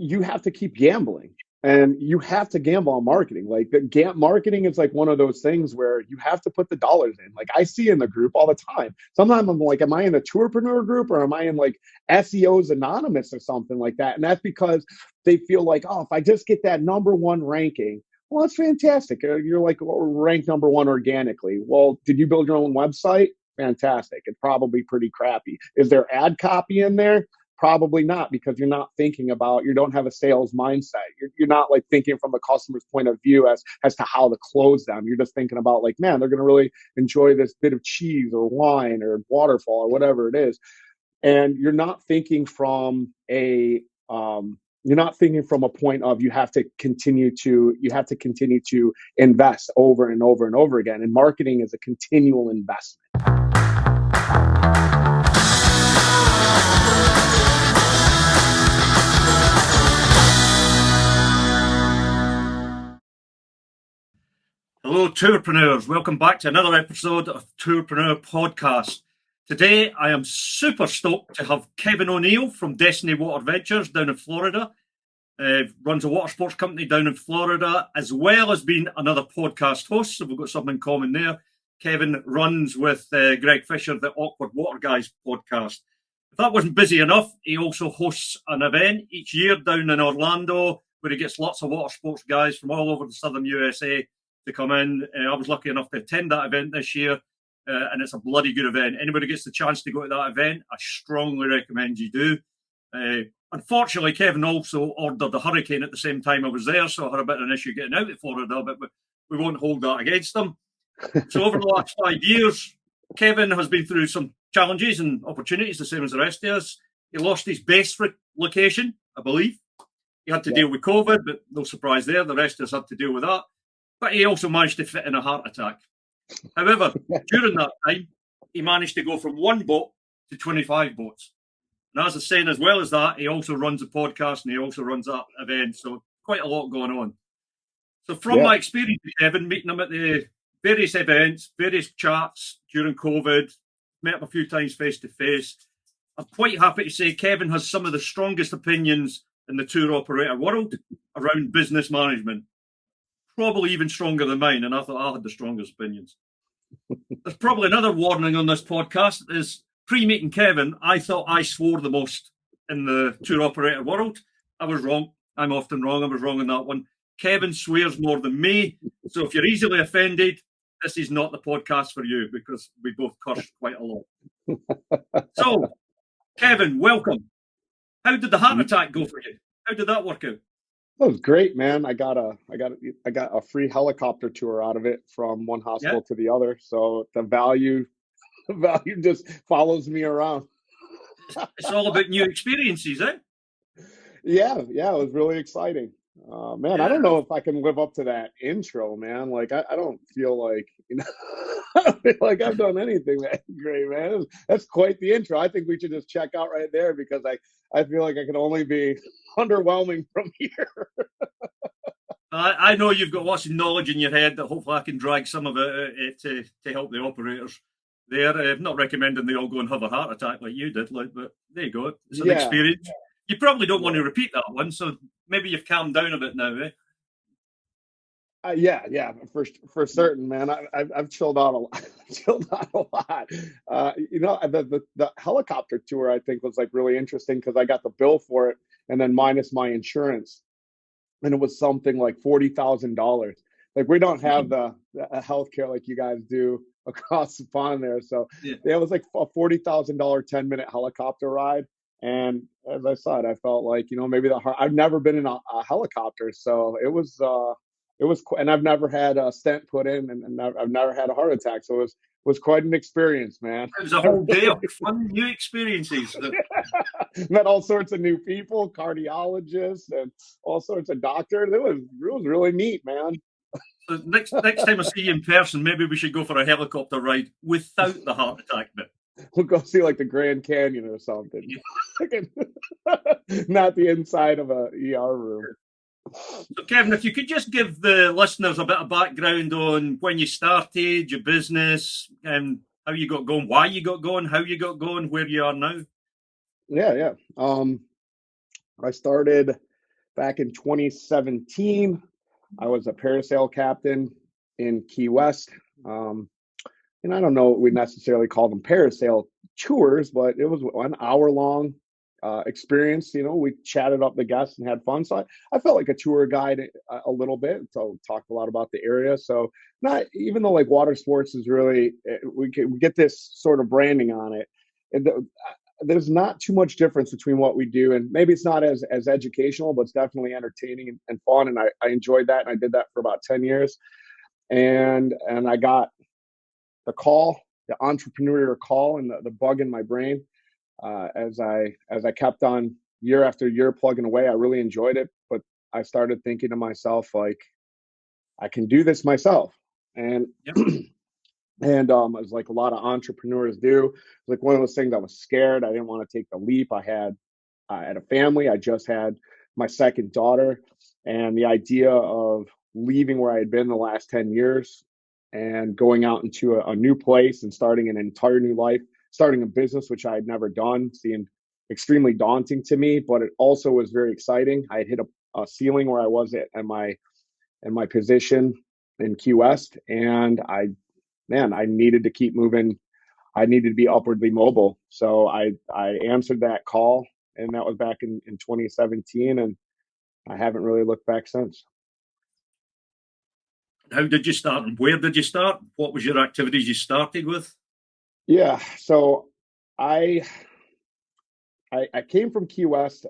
you have to keep gambling and you have to gamble on marketing. Like marketing is like one of those things where you have to put the dollars in. Like I see in the group all the time. Sometimes I'm like, am I in a Tourpreneur group or am I in like SEOs Anonymous or something like that? And that's because they feel like, oh, if I just get that number one ranking, well, that's fantastic. You're like ranked number one organically. Well, did you build your own website? Fantastic. It's probably pretty crappy. Is there ad copy in there? Probably not, because you're not thinking about, you don't have a sales mindset. You're not like thinking from the customer's point of view as to how to close them. You're just thinking about like, man, they're going to really enjoy this bit of cheese or wine or waterfall or whatever it is. And you're not thinking from a point of you have to continue to invest over and over and over again. And marketing is a continual investment. Hello, Tourpreneurs. Welcome back to another episode of Tourpreneur Podcast. Today, I am super stoked to have Kevin O'Neill from Destiny Water Ventures down in Florida. Runs a water sports company down in Florida, as well as being another podcast host. So we've got something in common there. Kevin runs with Greg Fisher, the Awkward Water Guys podcast. If that wasn't busy enough, he also hosts an event each year down in Orlando where he gets lots of water sports guys from all over the southern USA to come in. I was lucky enough to attend that event this year, and it's a bloody good event. Anybody gets the chance to go to that event, I strongly recommend you do. Unfortunately, Kevin also ordered a hurricane at the same time I was there, so I had a bit of an issue getting out of Florida, but we won't hold that against him. So over the last 5 years, Kevin has been through some challenges and opportunities, the same as the rest of us. He lost his base location, I believe. He had to deal with COVID, but no surprise there. The rest of us had to deal with that. But he also managed to fit in a heart attack. However, during that time, he managed to go from one boat to 25 boats. And as I was saying, as well as that, he also runs a podcast and he also runs that event. So quite a lot going on. So from my experience with Kevin, meeting him at the various events, various chats during COVID, met him a few times face to face, I'm quite happy to say Kevin has some of the strongest opinions in the tour operator world around business management. Probably even stronger than mine, and I thought I had the strongest opinions. There's probably another warning on this podcast is pre-meeting Kevin, I thought I swore the most in the tour operator world. I was wrong. I'm often wrong. I was wrong on that one. Kevin swears more than me. So if you're easily offended, this is not the podcast for you because we both cursed quite a lot. So, Kevin, welcome. How did the heart attack go for you? How did that work out? That was great, man. I got a free helicopter tour out of it from one hospital to the other. So the value just follows me around. It's all about new experiences, eh? Yeah, it was really exciting. Man, I don't know if I can live up to that intro, man. Like I don't feel like, I don't feel like I've done anything that great, man. That's quite the intro. I think we should just check out right there because I feel like I can only be underwhelming from here. I know you've got lots of knowledge in your head that hopefully I can drag some of it to help the operators there. I'm not recommending they all go and have a heart attack like you did, but there you go. It's an experience. You probably don't want to repeat that one, so maybe you've calmed down a bit now, eh? Yeah, for certain, man. I've chilled out a lot. Chilled out a lot. The helicopter tour I think was like really interesting because I got the bill for it and then minus my insurance, and it was something like $40,000. Like we don't have the healthcare like you guys do across the pond there, so it was like a $40,000 10-minute helicopter ride. And as I said, I felt like maybe I've never been in a helicopter, so it was. And I've never had a stent put in, and I've never had a heart attack. So it was quite an experience, man. It was a whole day of fun, new experiences. Met all sorts of new people, cardiologists, and all sorts of doctors. It was really neat, man. So next time I see you in person, maybe we should go for a helicopter ride without the heart attack bit. We'll go see like the Grand Canyon or something. Not the inside of a ER room. So, Kevin, if you could just give the listeners a bit of background on when you started, your business, and how you got going, why you got going, how you got going, where you are now. Yeah. I started back in 2017, I was a parasail captain in Key West. Um, and I don't know what we necessarily call them parasail tours, but it was an hour long experience. You know, we chatted up the guests and had fun. So I felt like a tour guide a little bit. So talked a lot about the area. So not even though like water sports is really we get this sort of branding on it. And there's not too much difference between what we do, and maybe it's not as educational, but it's definitely entertaining and fun. And I enjoyed that, and I did that for about 10 years. And I got the call, the entrepreneurial call, and the bug in my brain as I kept on year after year plugging away. I really enjoyed it, but I started thinking to myself like, I can do this myself, and Yep. and it was like a lot of entrepreneurs do. It was like one of those things. I was scared. I didn't want to take the leap. I had a family. I just had my second daughter, and the idea of leaving where I had been the last 10 years and going out into a new place and starting an entire new life, starting a business, which I had never done, seemed extremely daunting to me, but it also was very exciting. I had hit a ceiling where I was at my position in Key West, and I needed to keep moving. I needed to be upwardly mobile. So I answered that call, and that was back in 2017, and I haven't really looked back since. How did you start and where did you start? What was your activities you started with? Yeah, so I I came from Key West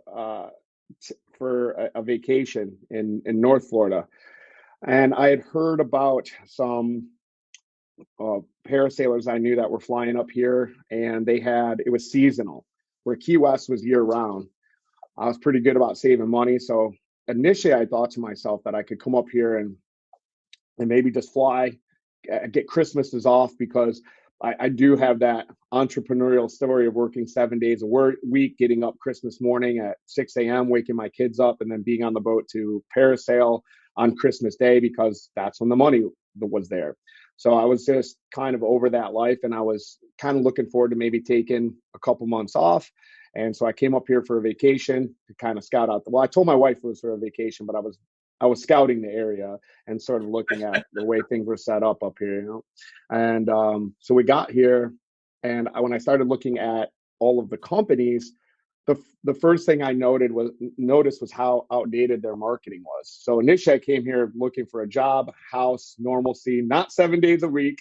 for a vacation in North Florida, and I had heard about some parasailers I knew that were flying up here, and it was seasonal, where Key West was year round. I was pretty good about saving money, so initially I thought to myself that I could come up here and maybe just fly, get Christmases off, because I do have that entrepreneurial story of working 7 days a week, getting up Christmas morning at 6 a.m., waking my kids up, and then being on the boat to parasail on Christmas Day because that's when the money was there. So I was just kind of over that life, and I was kind of looking forward to maybe taking a couple months off. And so I came up here for a vacation to kind of scout out. Well, I told my wife it was for a vacation, but I was scouting the area and sort of looking at the way things were set up here, you know. And so we got here, and when I started looking at all of the companies, the first thing I noticed was how outdated their marketing was. So initially, I came here looking for a job, house, normalcy, not 7 days a week,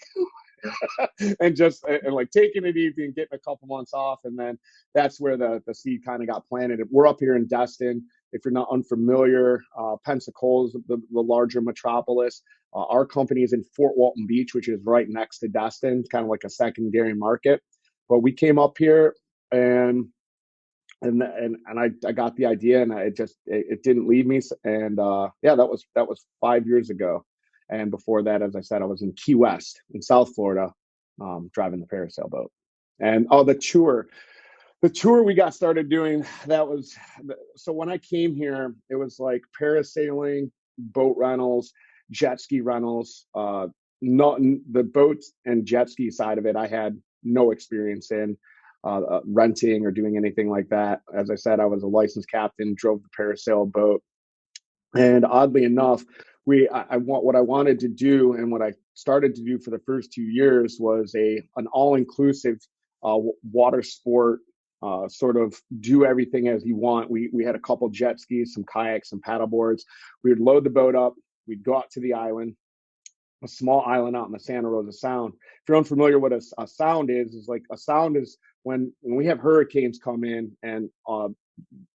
and like taking it easy and getting a couple months off. And then that's where the seed kind of got planted. We're up here in Destin. If you're not unfamiliar, Pensacola is the larger metropolis. Our company is in Fort Walton Beach, which is right next to Destin, kind of like a secondary market. But we came up here, and I got the idea, and it didn't leave me. And yeah, that was 5 years ago. And before that, as I said, I was in Key West in South Florida, driving the parasail boat. And the tour we got started doing, that was so when I came here, it was like parasailing, boat rentals, jet ski rentals. Not the boat and jet ski side of it, I had no experience in renting or doing anything like that. As I said, I was a licensed captain, drove the parasail boat, and oddly enough, what I wanted to do, and what I started to do for the first 2 years, was an all inclusive water sport. Sort of do everything as you want. We had a couple jet skis, some kayaks, some paddle boards. We would load the boat up. We'd go out to the island, a small island out in the Santa Rosa Sound. If you're unfamiliar what a sound is like a sound is when we have hurricanes come in, and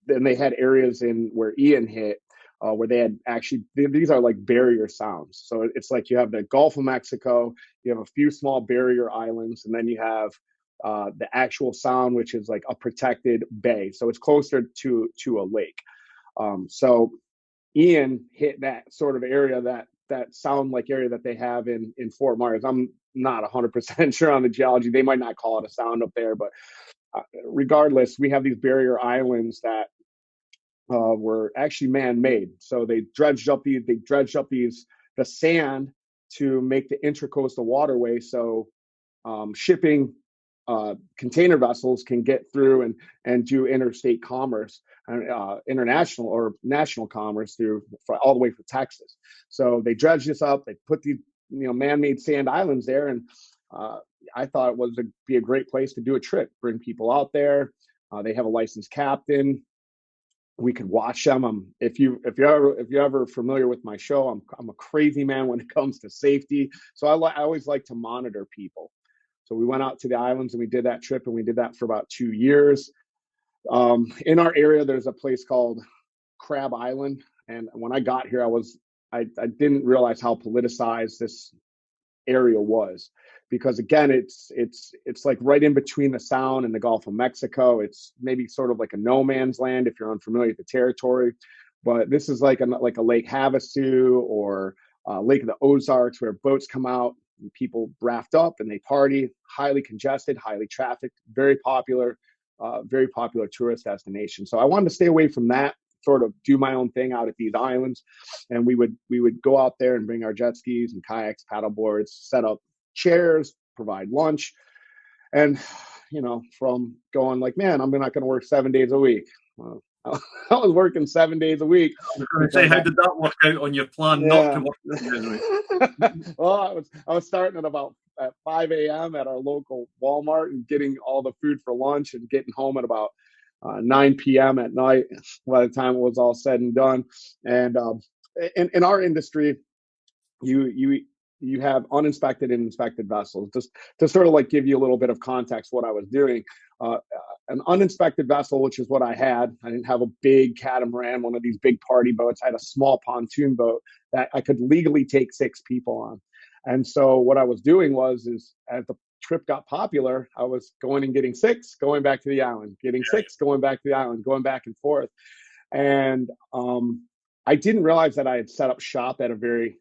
then they had areas in where Ian hit, where they had actually, these are like barrier sounds. So it's like you have the Gulf of Mexico, you have a few small barrier islands, and then you have the actual sound, which is like a protected bay. So it's closer to a lake. So Ian hit that sort of area, that sound like area that they have in Fort Myers. I'm not 100% sure on the geology. They might not call it a sound up there, but regardless, we have these barrier islands that were actually man-made. So they dredged up the sand to make the intracoastal waterway. So shipping container vessels can get through and do interstate commerce, international or national commerce through all the way from Texas. So they dredged this up. They put these man-made sand islands there, and I thought it was be a great place to do a trip, bring people out there. They have a licensed captain. We could watch them. If you're ever familiar with my show, I'm a crazy man when it comes to safety. So I always like to monitor people. So we went out to the islands and we did that trip, and we did that for about 2 years. In our area, there's a place called Crab Island, and when I got here, I didn't realize how politicized this area was, because again, it's like right in between the Sound and the Gulf of Mexico. It's maybe sort of like a no man's land if you're unfamiliar with the territory, but this is like a Lake Havasu or Lake of the Ozarks, where boats come out and people raft up and they party. Highly congested, highly trafficked, very popular tourist destination. So I wanted to stay away from that, sort of do my own thing out at these islands. And we would go out there and bring our jet skis and kayaks, paddle boards, set up chairs, provide lunch. And, from going like, man, I'm not going to work 7 days a week. I was working 7 days a week. I was going to say, how did that work out on your plan not to work 7 days a week? Well, I was starting at 5 a.m. at our local Walmart and getting all the food for lunch and getting home at about 9 p.m. at night by the time it was all said and done. And in our industry, you have uninspected and inspected vessels. Just to sort of like give you a little bit of context what I was doing. An uninspected vessel, which is what I had. I didn't have a big catamaran, one of these big party boats. I had a small pontoon boat that I could legally take 6 people on. And so what I was doing was as the trip got popular, I was going and getting 6, going back to the island, getting 6, going back to the island, going back and forth. And I didn't realize that I had set up shop at a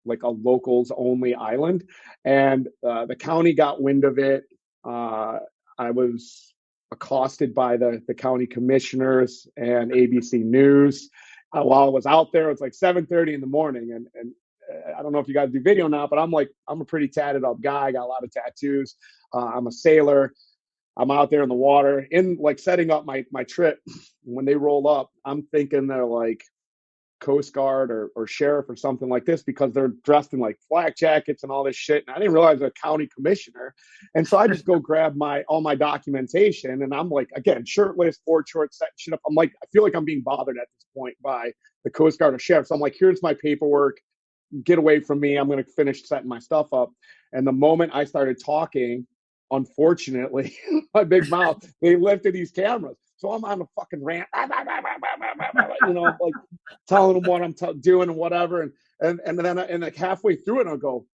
locals only island. And the county got wind of it. I was accosted by the county commissioners and ABC News. While I was out there, it's like 7:30 in the morning. And I don't know if you guys do video now, but I'm a pretty tatted up guy. I got a lot of tattoos. I'm a sailor. I'm out there in the water, setting up my trip. When they roll up, I'm thinking they're like Coast Guard or sheriff or something like this, because they're dressed in like flak jackets and all this shit. And I didn't realize they're a county commissioner. And so I just go grab all my documentation, and I'm like, again, shirtless, board shorts, setting shit up. I'm like, I feel like I'm being bothered at this point by the Coast Guard or sheriff. So I'm like, here's my paperwork. Get away from me. I'm going to finish setting my stuff up. And the moment I started talking, unfortunately, my big mouth, they lifted these cameras. So I'm on a fucking rant, like telling them what I'm doing and whatever. And then like halfway through it, I'll go,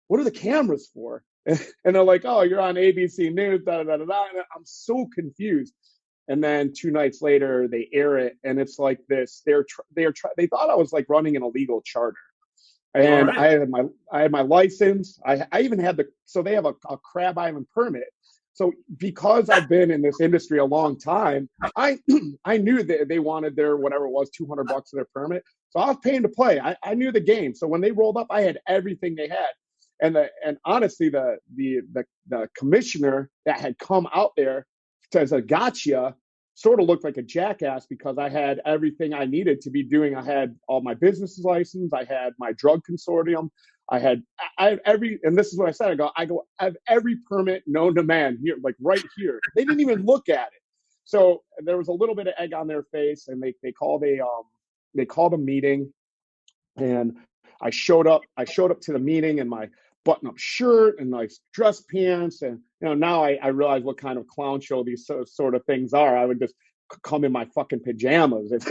what are the cameras for? And they're like, oh, you're on ABC News, da, da, da, da. And I'm so confused. And then 2 nights later, they air it. And it's like this. They thought I was like running an illegal charter. And Right. I had my license. I even had so they have a Crab Island permit. So because I've been in this industry a long time, I knew that they wanted their whatever it was, $200 of their permit. So I was paying to play. I knew the game. So when they rolled up, I had everything they had. And honestly, the commissioner that had come out there as a gotcha sort of looked like a jackass, because I had everything I needed to be doing. I had all my business license. I had my drug consortium. I had every, and this is what I said. I have every permit known to man here, like right here. They didn't even look at it. So there was a little bit of egg on their face, and they called a meeting, and I showed up to the meeting in my button-up shirt and nice dress pants. And now I realize what kind of clown show these sort of things are. I would just come in my fucking pajamas. If,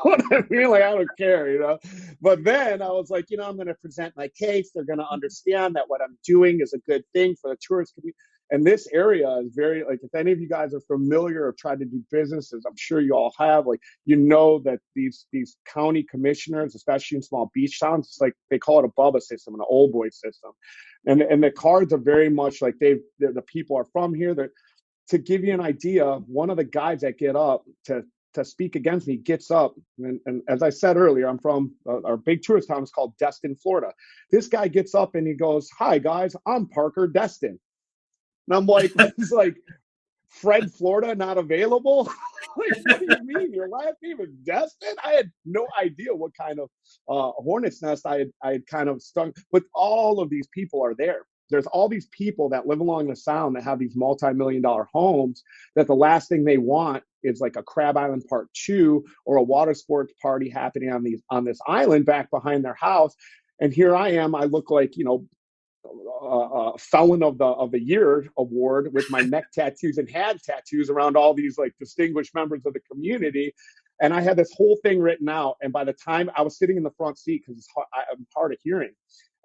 what I mean? Like, I don't care, But then I was like, I'm going to present my case. They're going to understand that what I'm doing is a good thing for the tourist community. And this area is very, like, if any of you guys are familiar or tried to do businesses, I'm sure you all have, like, that these county commissioners, especially in small beach towns, it's like they call it a Bubba system, an old boy system. And the cards are very much like the people are from here. To give you an idea, one of the guys that get up to speak against me gets up. And as I said earlier, I'm from our big tourist town is called Destin, Florida. This guy gets up and he goes, "Hi, guys, I'm Parker Destin." And I'm like, it's like Fred Florida not available. Like, what do you mean? Your last name is Destin? I had no idea what kind of hornet's nest I had kind of stung. But all of these people are there. There's all these people that live along the Sound that have these multi-million-dollar homes that the last thing they want is like a Crab Island Part 2 or a water sports party happening on this island back behind their house. And here I am. I look like, felon of the year award with my neck tattoos and had tattoos around all these like distinguished members of the community. And I had this whole thing written out. And by the time I was sitting in the front seat, because I'm hard of hearing,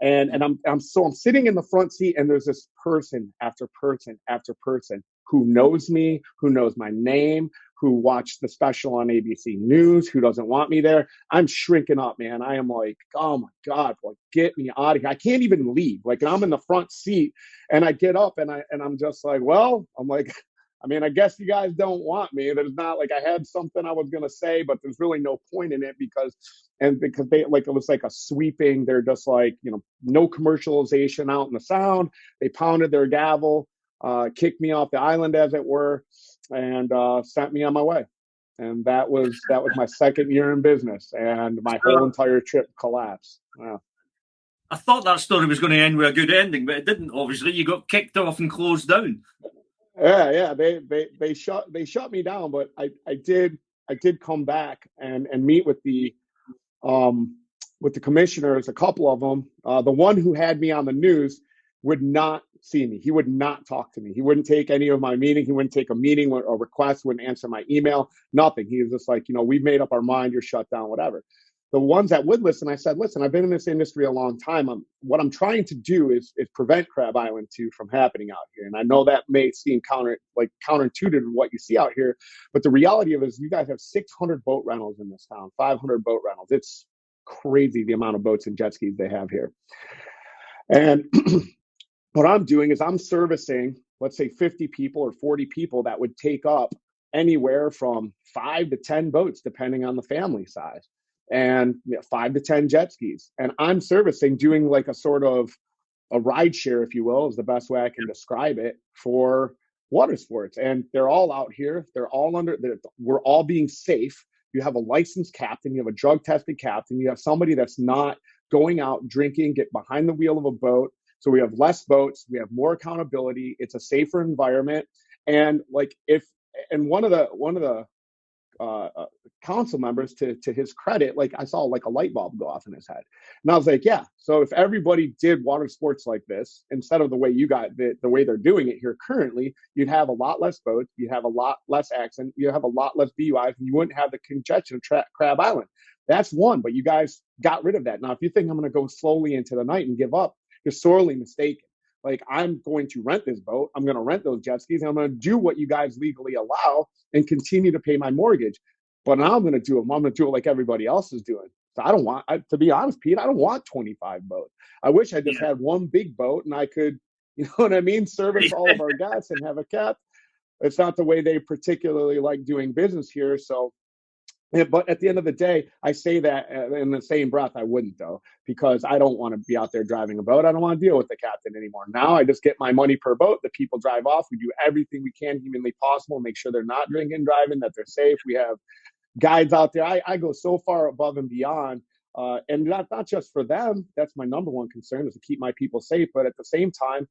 and I'm sitting in the front seat, and there's this person after person after person who knows me, who knows my name, who watched the special on ABC News, who doesn't want me there. I'm shrinking up, man. I am like, oh my God, like, get me out of here. I can't even leave. Like, I'm in the front seat, and I get up, and I'm just like, well, I'm like, I mean, I guess you guys don't want me. There's not like I had something I was gonna say, but there's really no point in it because they like, it was like a sweeping. They're just like, no commercialization out in the Sound. They pounded their gavel, kicked me off the island, as it were, and sent me on my way. And that was my second year in business, and my whole entire trip collapsed. Yeah. I thought that story was going to end with a good ending, but it didn't. Obviously, you got kicked off and closed down. Yeah. They shut me down, but I did come back and meet with the commissioners, a couple of them. The one who had me on the news would not see me. He would not talk to me. He wouldn't take any of my meeting. He wouldn't take a meeting or a request, wouldn't answer my email, nothing. He was just like, we've made up our mind, you're shut down, whatever. The ones that would listen, I said, listen, I've been in this industry a long time. What I'm trying to do is prevent Crab Island 2 from happening out here. And I know that may seem counterintuitive to what you see out here, but the reality of it is you guys have 600 boat rentals in this town, 500 boat rentals. It's crazy the amount of boats and jet skis they have here. And what I'm doing is I'm servicing, let's say, 50 people or 40 people that would take up anywhere from 5 to 10 boats, depending on the family size, and 5 to 10 jet skis. And I'm servicing, doing like a sort of a ride share, if you will, is the best way I can describe it, for water sports. And they're all out here. We're all being safe. You have a licensed captain, you have a drug tested captain, you have somebody that's not going out drinking, get behind the wheel of a boat. So we have less boats, we have more accountability. It's a safer environment. And one of the council members, to his credit, like, I saw like a light bulb go off in his head, and I was like, yeah. So if everybody did water sports like this, instead of the way the way they're doing it here currently, you'd have a lot less boats, you'd have a lot less accidents, you have a lot less DUIs, and you wouldn't have the congestion of Crab Island. That's one, but you guys got rid of that. Now, if you think I'm going to go slowly into the night and give up, you're sorely mistaken. Like, I'm going to rent this boat, I'm going to rent those jet skis, and I'm going to do what you guys legally allow and continue to pay my mortgage. But now I'm going to do it like everybody else is doing. So to be honest, Pete, I don't want 25 boats. I wish I just had one big boat and I could, you know what I mean, service all of our guests and have a cap. It's not the way they particularly like doing business here. So, but at the end of the day, I say that in the same breath, I wouldn't, though, because I don't want to be out there driving a boat. I don't want to deal with the captain anymore. Now I just get my money per boat. The people drive off. We do everything we can humanly possible, make sure they're not drinking, driving, that they're safe. We have guides out there. I go so far above and beyond. And not just for them. That's my number one concern, is to keep my people safe. But at the same time,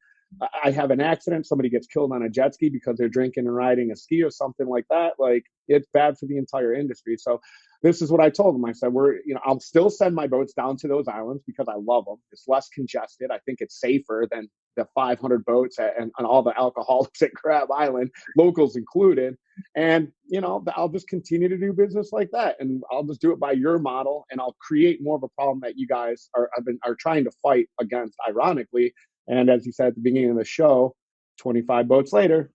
I have an accident, somebody gets killed on a jet ski because they're drinking and riding a ski or something like that. Like, it's bad for the entire industry. So this is what I told them. I said, I'll still send my boats down to those islands because I love them. It's less congested. I think it's safer than the 500 boats and all the alcoholics at Crab Island, locals included. And, I'll just continue to do business like that. And I'll just do it by your model. And I'll create more of a problem that you guys are trying to fight against, ironically. And as you said at the beginning of the show, 25 boats later,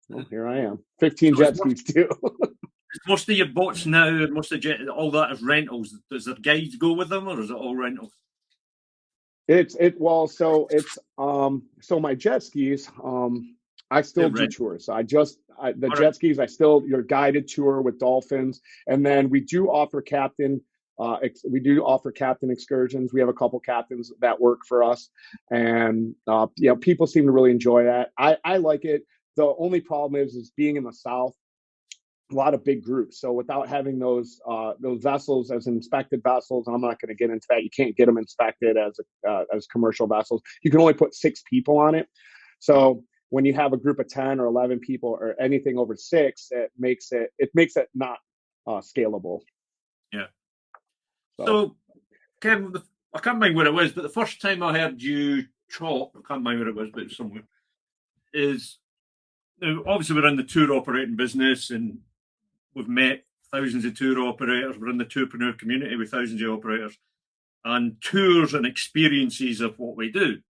well, here I am. 15 jet skis too. Most of your boats now, all that is rentals. Does the guides go with them, or is it all rentals? So my jet skis, I still do tours. So jet skis, your guided tour with dolphins. And then we do offer captain We do offer captain excursions. We have a couple captains that work for us, and people seem to really enjoy that. I like it. The only problem is being in the South, a lot of big groups. So without having those vessels as inspected vessels, I'm not going to get into that. You can't get them inspected as commercial vessels. You can only put 6 people on it. So when you have a group of 10 or 11 people or anything over 6, it makes it not scalable. Yeah. So So, Kevin, I can't remember where it was, but the first time I heard you talk, I can't remember where it was, but it was somewhere, is now, obviously we're in the tour operating business and we've met thousands of tour operators. We're in the tourpreneur community with thousands of operators, and tours and experiences of what we do.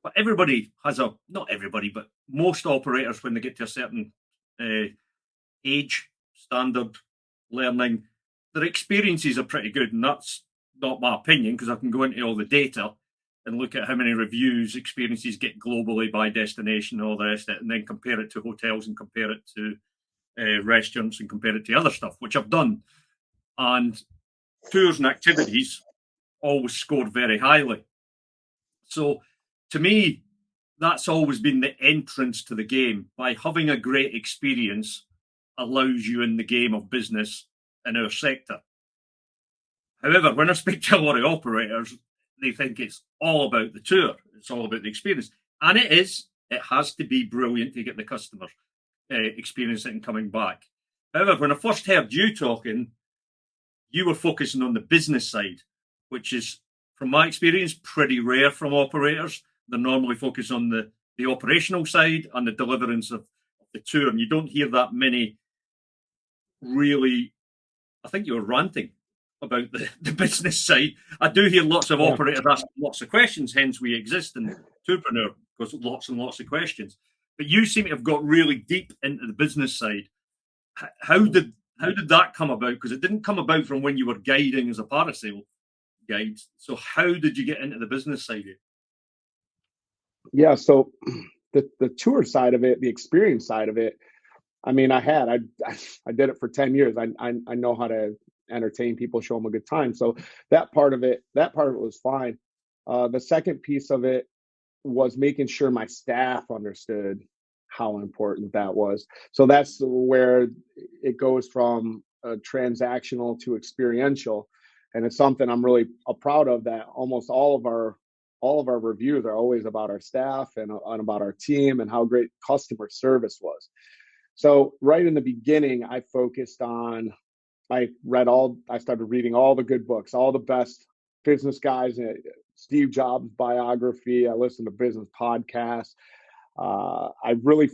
But everybody has not everybody, but most operators, when they get to a certain age, standard, learning, their experiences are pretty good. And that's not my opinion, because I can go into all the data and look at how many reviews experiences get globally by destination and all the rest of it, and then compare it to hotels and compare it to restaurants and compare it to other stuff, which I've done. And tours and activities always scored very highly. So to me, that's always been the entrance to the game. By having a great experience allows you in the game of business in our sector. However, when I speak to a lot of operators, they think it's all about the tour. It's all about the experience. And it is. It has to be brilliant to get the customers experiencing it and coming back. However, when I first heard you talking, you were focusing on the business side, which is, from my experience, pretty rare from operators. They're normally focused on the operational side and the deliverance of the tour. And you don't hear that many really, I think you were ranting about the business side. I do hear lots of operators asking lots of questions, hence we exist in Tourpreneur, because lots and lots of questions. But you seem to have got really deep into the business side. How did that come about? Because it didn't come about from when you were guiding as a parasail guide. So how did you get into the business side of it? Yeah, so the tour side of it, the experience side of it, I mean, I did it for 10 years. I know how to entertain people, show them a good time. So that part of it was fine. The second piece of it was making sure my staff understood how important that was. So that's where it goes from transactional to experiential, and it's something I'm really proud of. That almost all of our reviews are always about our staff and about our team and how great customer service was. So right in the beginning, I started reading all the good books, all the best business guys, Steve Jobs biography. I listened to business podcasts. I really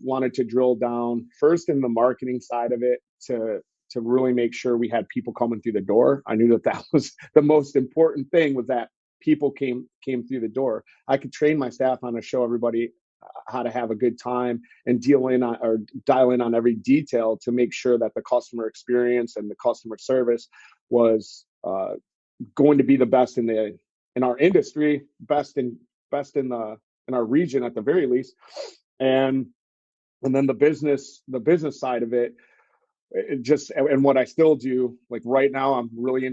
wanted to drill down first in the marketing side of it to really make sure we had people coming through the door. I knew that was the most important thing, was that people came through the door. I could train my staff on to show everybody how to have a good time and dial in on every detail to make sure that the customer experience and the customer service was going to be the best in our industry, best in our region at the very least. And then the business side of it, and what I still do, like right now, I'm really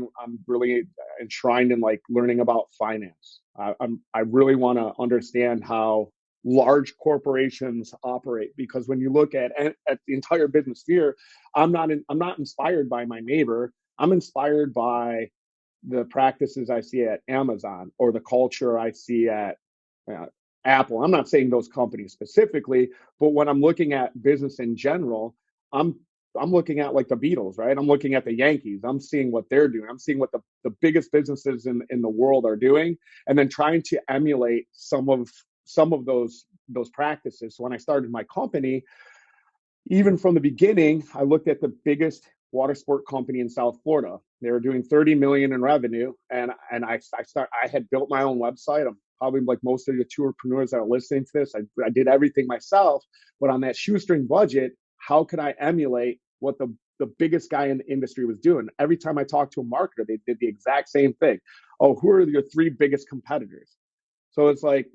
enshrined in like learning about finance. I really want to understand how large corporations operate, because when you look at the entire business sphere, I'm not inspired by my neighbor. I'm inspired by the practices I see at Amazon or the culture I see at Apple. I'm not saying those companies specifically, but when I'm looking at business in general, I'm looking at like the Beatles, right? I'm looking at the Yankees. I'm seeing what they're doing. I'm seeing what the biggest businesses in the world are doing, and then trying to emulate some of those practices. So when I started my company, even from the beginning, I looked at the biggest water sport company in South Florida. They were doing 30 million in revenue, and I had built my own website. I'm probably like most of the tourpreneurs that are listening to this. I did everything myself, but on that shoestring budget, how could I emulate what the biggest guy in the industry was doing? Every time I talked to a marketer, they did the exact same thing. Oh, who are your 3 biggest competitors? So it's like,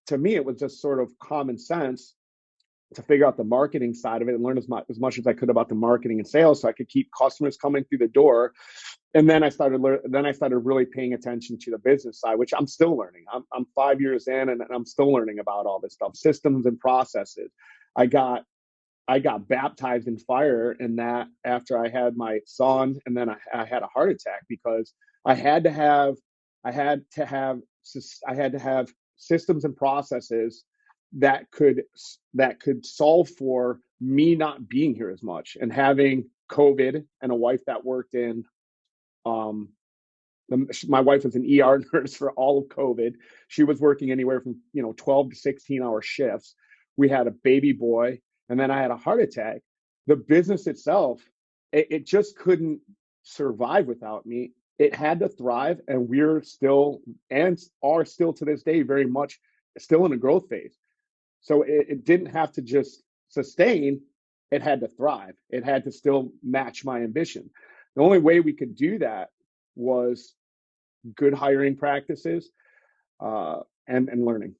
to me, it was just sort of common sense. to figure out the marketing side of it and learn as much as I could about the marketing and sales so I could keep customers coming through the door. And then I started really paying attention to the business side, which I'm still learning. I'm 5 years in, and I'm still learning about all this stuff, systems and processes. I got I got baptized in fire in that after I had my son, and then I had a heart attack because I had to have I had to have I had to have systems and processes that could solve for me not being here as much and having COVID and a wife that worked in um, my wife was an ER nurse for all of COVID. She was working anywhere from 12 to 16-hour shifts. We had a baby boy, and then I had a heart attack. The business itself, it just couldn't survive without me. It had to thrive, and we're still and are still to this day very much still in a growth phase. So it didn't have to just sustain; it had to thrive. It had to still match my ambition. The only way we could do that was good hiring practices and learning.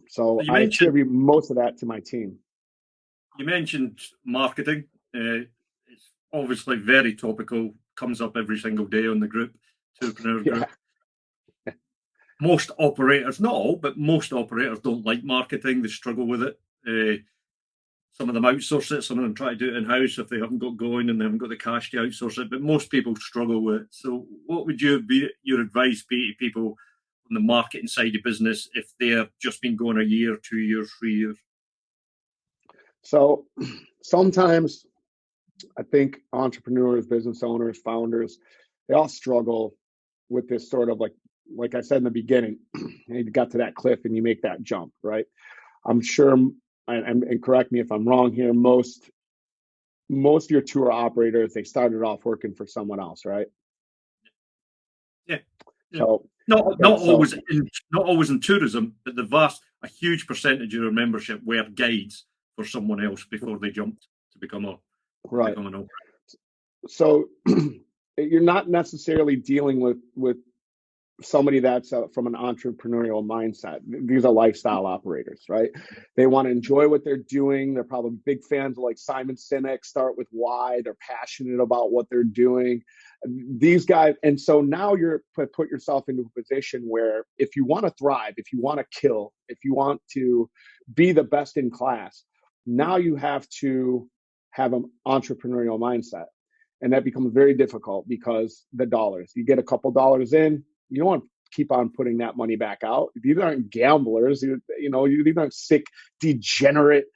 So You I mentioned attribute most of that to my team. you mentioned marketing. It's obviously very topical. Comes up every single day on the group, Tourpreneur Yeah. group. Most operators, not all, but most operators don't like marketing. They struggle with it. Some of them outsource it. Some of them try to do it in house if they haven't got going and they haven't got the cash to outsource it. But most people struggle with it. So, what would your advice be to people on the marketing side of business if they have just been going a year, 2 years, 3 years? So sometimes I think entrepreneurs, business owners, founders, they all struggle with this sort of like I said in the beginning, you got to that cliff and you make that jump, right? I'm sure, and correct me if I'm wrong here, most of your tour operators, they started off working for someone else, right? Yeah, yeah. So Not okay, not so always in tourism, but a huge percentage of your membership were guides for someone else before they jumped to right. become an operator. So you're not necessarily dealing with somebody that's from an entrepreneurial mindset. These are lifestyle operators, right? They want to enjoy what they're doing. They're probably big fans of like Simon Sinek, start with why. They're passionate about what they're doing. These guys, and so now you're put yourself into a position where if you want to thrive, if you want to kill, if you want to be the best in class, now you have to have an entrepreneurial mindset. And that becomes very difficult because the dollars, you get a couple dollars in, you don't want to keep on putting that money back out. These aren't gamblers. These aren't sick, degenerate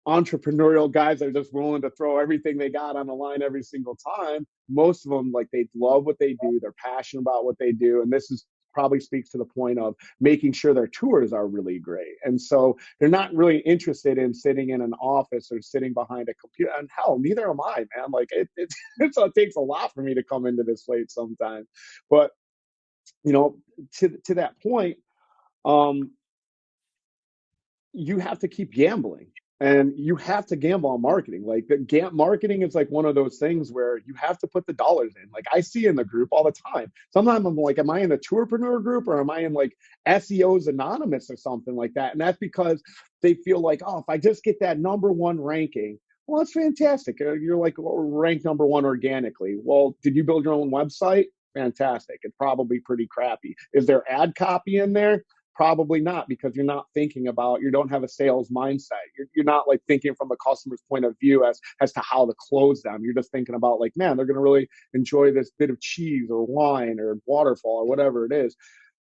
entrepreneurial guys that are just willing to throw everything they got on the line every single time. Most of them, like, they love what they do. They're passionate about what they do. And this is probably speaks to the point of making sure their tours are really great. And so they're not really interested in sitting in an office or sitting behind a computer. And hell, neither am I, man. Like it takes a lot for me to come into this place sometimes. But you know, to that point, um, you have to keep gambling and you have to gamble on marketing. Like marketing is like one of those things where you have to put the dollars in. Like I see in the group all the time. Sometimes I'm like, am I in the Tourpreneur group or am I in like SEOs Anonymous or something like that? And that's because they feel like, oh, if I just get that number one ranking, well, that's fantastic. You're like ranked number one organically. Well, did you build your own website? Fantastic. It's probably pretty crappy. Is there ad copy in there? Probably not, because you don't have a sales mindset. You're not like thinking from the customer's point of view as to how to close them. You're just thinking about like, man, they're going to really enjoy this bit of cheese or wine or waterfall or whatever it is.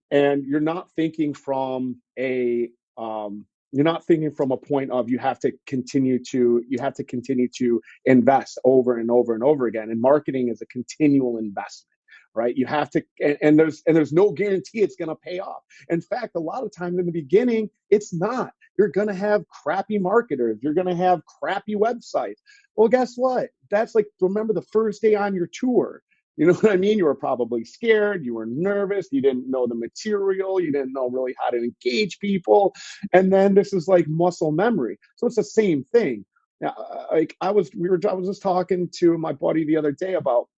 And you're not thinking from a point of you have to continue to invest over and over and over again. And marketing is a continual investment, right? You have to, and there's no guarantee it's going to pay off. In fact, a lot of times in the beginning, it's not. You're going to have crappy marketers. You're going to have crappy websites. Well, guess what? That's like, remember the first day on your tour. You know what I mean? You were probably scared. You were nervous. You didn't know the material. You didn't know really how to engage people. And then this is like muscle memory. So it's the same thing. Now, like I was just talking to my buddy the other day about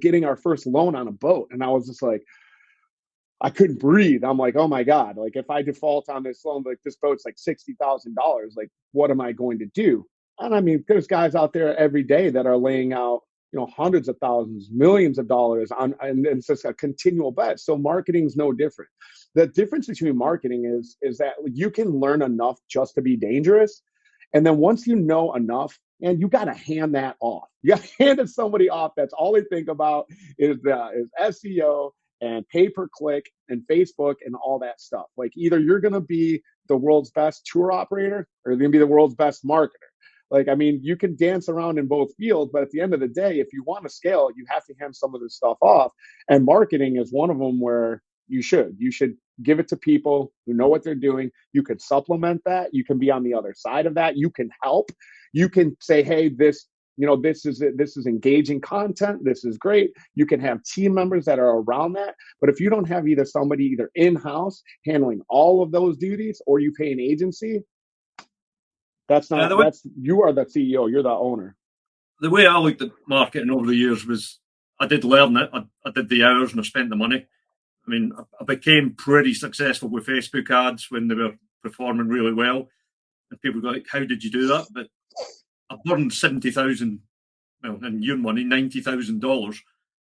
getting our first loan on a boat, and I was just like, I couldn't breathe. I'm like, oh my God, like if I default on this loan, like this boat's like $60,000, like what am I going to do? And I mean, there's guys out there every day that are laying out, hundreds of thousands, millions of dollars on, and it's just a continual bet. So marketing is no different. The difference between marketing is that you can learn enough just to be dangerous. And then once you know enough, and you got to hand that off. You got to hand it somebody off. That's all they think about is SEO and pay per click and Facebook and all that stuff. Like either you're going to be the world's best tour operator or you're going to be the world's best marketer. Like, I mean, you can dance around in both fields, but at the end of the day, if you want to scale, you have to hand some of this stuff off. And marketing is one of them where you should give it to people who know what they're doing. You could supplement that. You can be on the other side of that. You can help. You can say, hey, this is engaging content. This is great. You can have team members that are around that. But if you don't have somebody either in-house handling all of those duties or you pay an agency, Yeah, the way, you are the CEO, you're the owner. the way I looked at marketing over the years was I did learn it. I did the hours and I spent the money. I mean, I became pretty successful with Facebook ads when they were performing really well. And people go like, how did you do that? But I burned 70,000, well, in your money, $90,000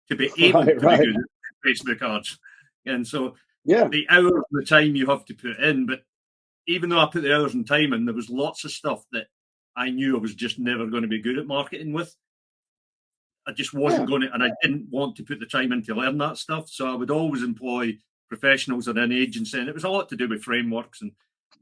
to be able Right, to be right. good at Facebook ads. And so Yeah, the hours and the time you have to put in, but even though I put the hours and time in, there was lots of stuff that I knew I was just never going to be good at marketing with. I just wasn't yeah. going to, and I didn't want to put the time in to learn that stuff. So I would always employ professionals in an agency, and it was a lot to do with frameworks and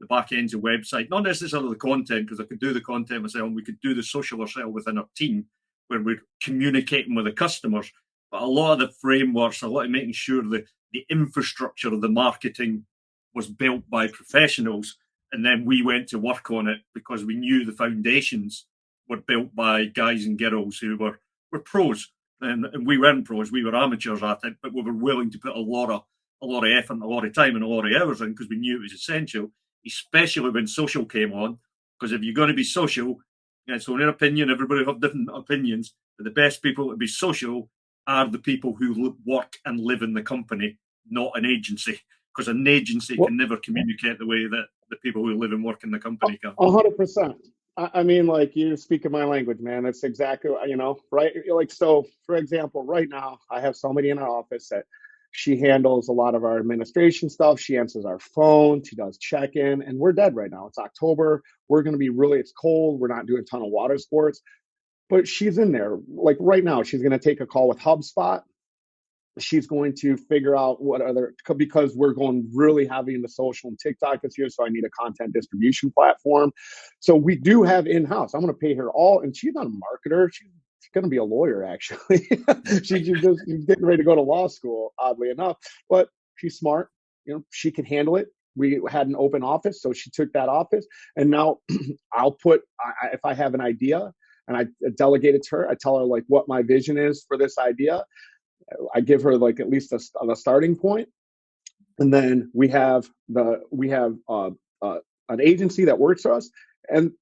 the back ends of website, not necessarily the content, because I could do the content myself, and we could do the social ourselves within our team where we're communicating with the customers. But a lot of the frameworks, a lot of making sure the infrastructure of the marketing was built by professionals, and then we went to work on it because we knew the foundations were built by guys and girls who were pros, and we weren't pros. We were amateurs at it, but we were willing to put a lot of effort, and a lot of time, and a lot of hours in because we knew it was essential, especially when social came on. Because if you're going to be social, it's only an opinion. Everybody have different opinions, but the best people to be social are the people who work and live in the company, not an agency. Because an agency Well, can never communicate the way that the people who live and work in the company can. 100%. I mean, like you're speaking my language, man. That's exactly, right. Like, so for example, right now I have somebody in our office that she handles a lot of our administration stuff. She answers our phone. She does check-in, and we're dead right now. It's October. We're going to be it's cold. We're not doing a ton of water sports, but she's in there. Like right now, she's going to take a call with HubSpot. She's going to figure out what other, because we're going really heavy into social and TikTok this year. So I need a content distribution platform. So we do have in-house. I'm going to pay her all, and she's not a marketer. She's going to be a lawyer, actually. She's getting ready to go to law school, oddly enough, but she's smart. She can handle it. We had an open office, so she took that office, and now if I have an idea and I delegate it to her, I tell her like what my vision is for this idea. I give her like at least a starting point, and then we have an agency that works for us, and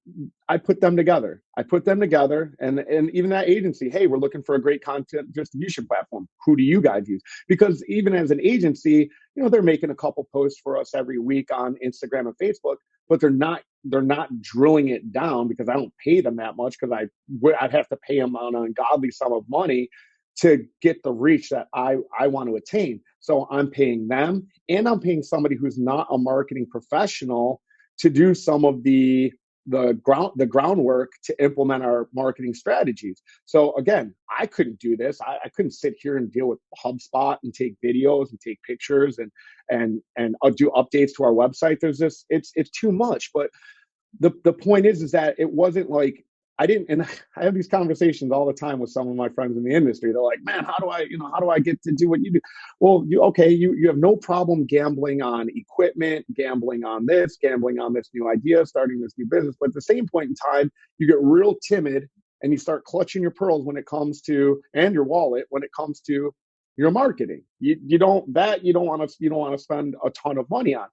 I put them together. And even that agency, hey, we're looking for a great content distribution platform. Who do you guys use? Because even as an agency, they're making a couple posts for us every week on Instagram and Facebook, but they're not drilling it down because I don't pay them that much, because I'd have to pay them an ungodly sum of money to get the reach that I want to attain. So I'm paying them, and I'm paying somebody who's not a marketing professional to do some of the groundwork to implement our marketing strategies. So again, I couldn't do this. I couldn't sit here and deal with HubSpot and take videos and take pictures and do updates to our website. It's too much. But the point is that it wasn't like I didn't, and I have these conversations all the time with some of my friends in the industry. They're like, man, how do I get to do what you do? Well, you have no problem gambling on equipment, gambling on this new idea, starting this new business. But at the same point in time, you get real timid and you start clutching your pearls when it comes to, and your wallet when it comes to your marketing. You don't want to spend a ton of money on.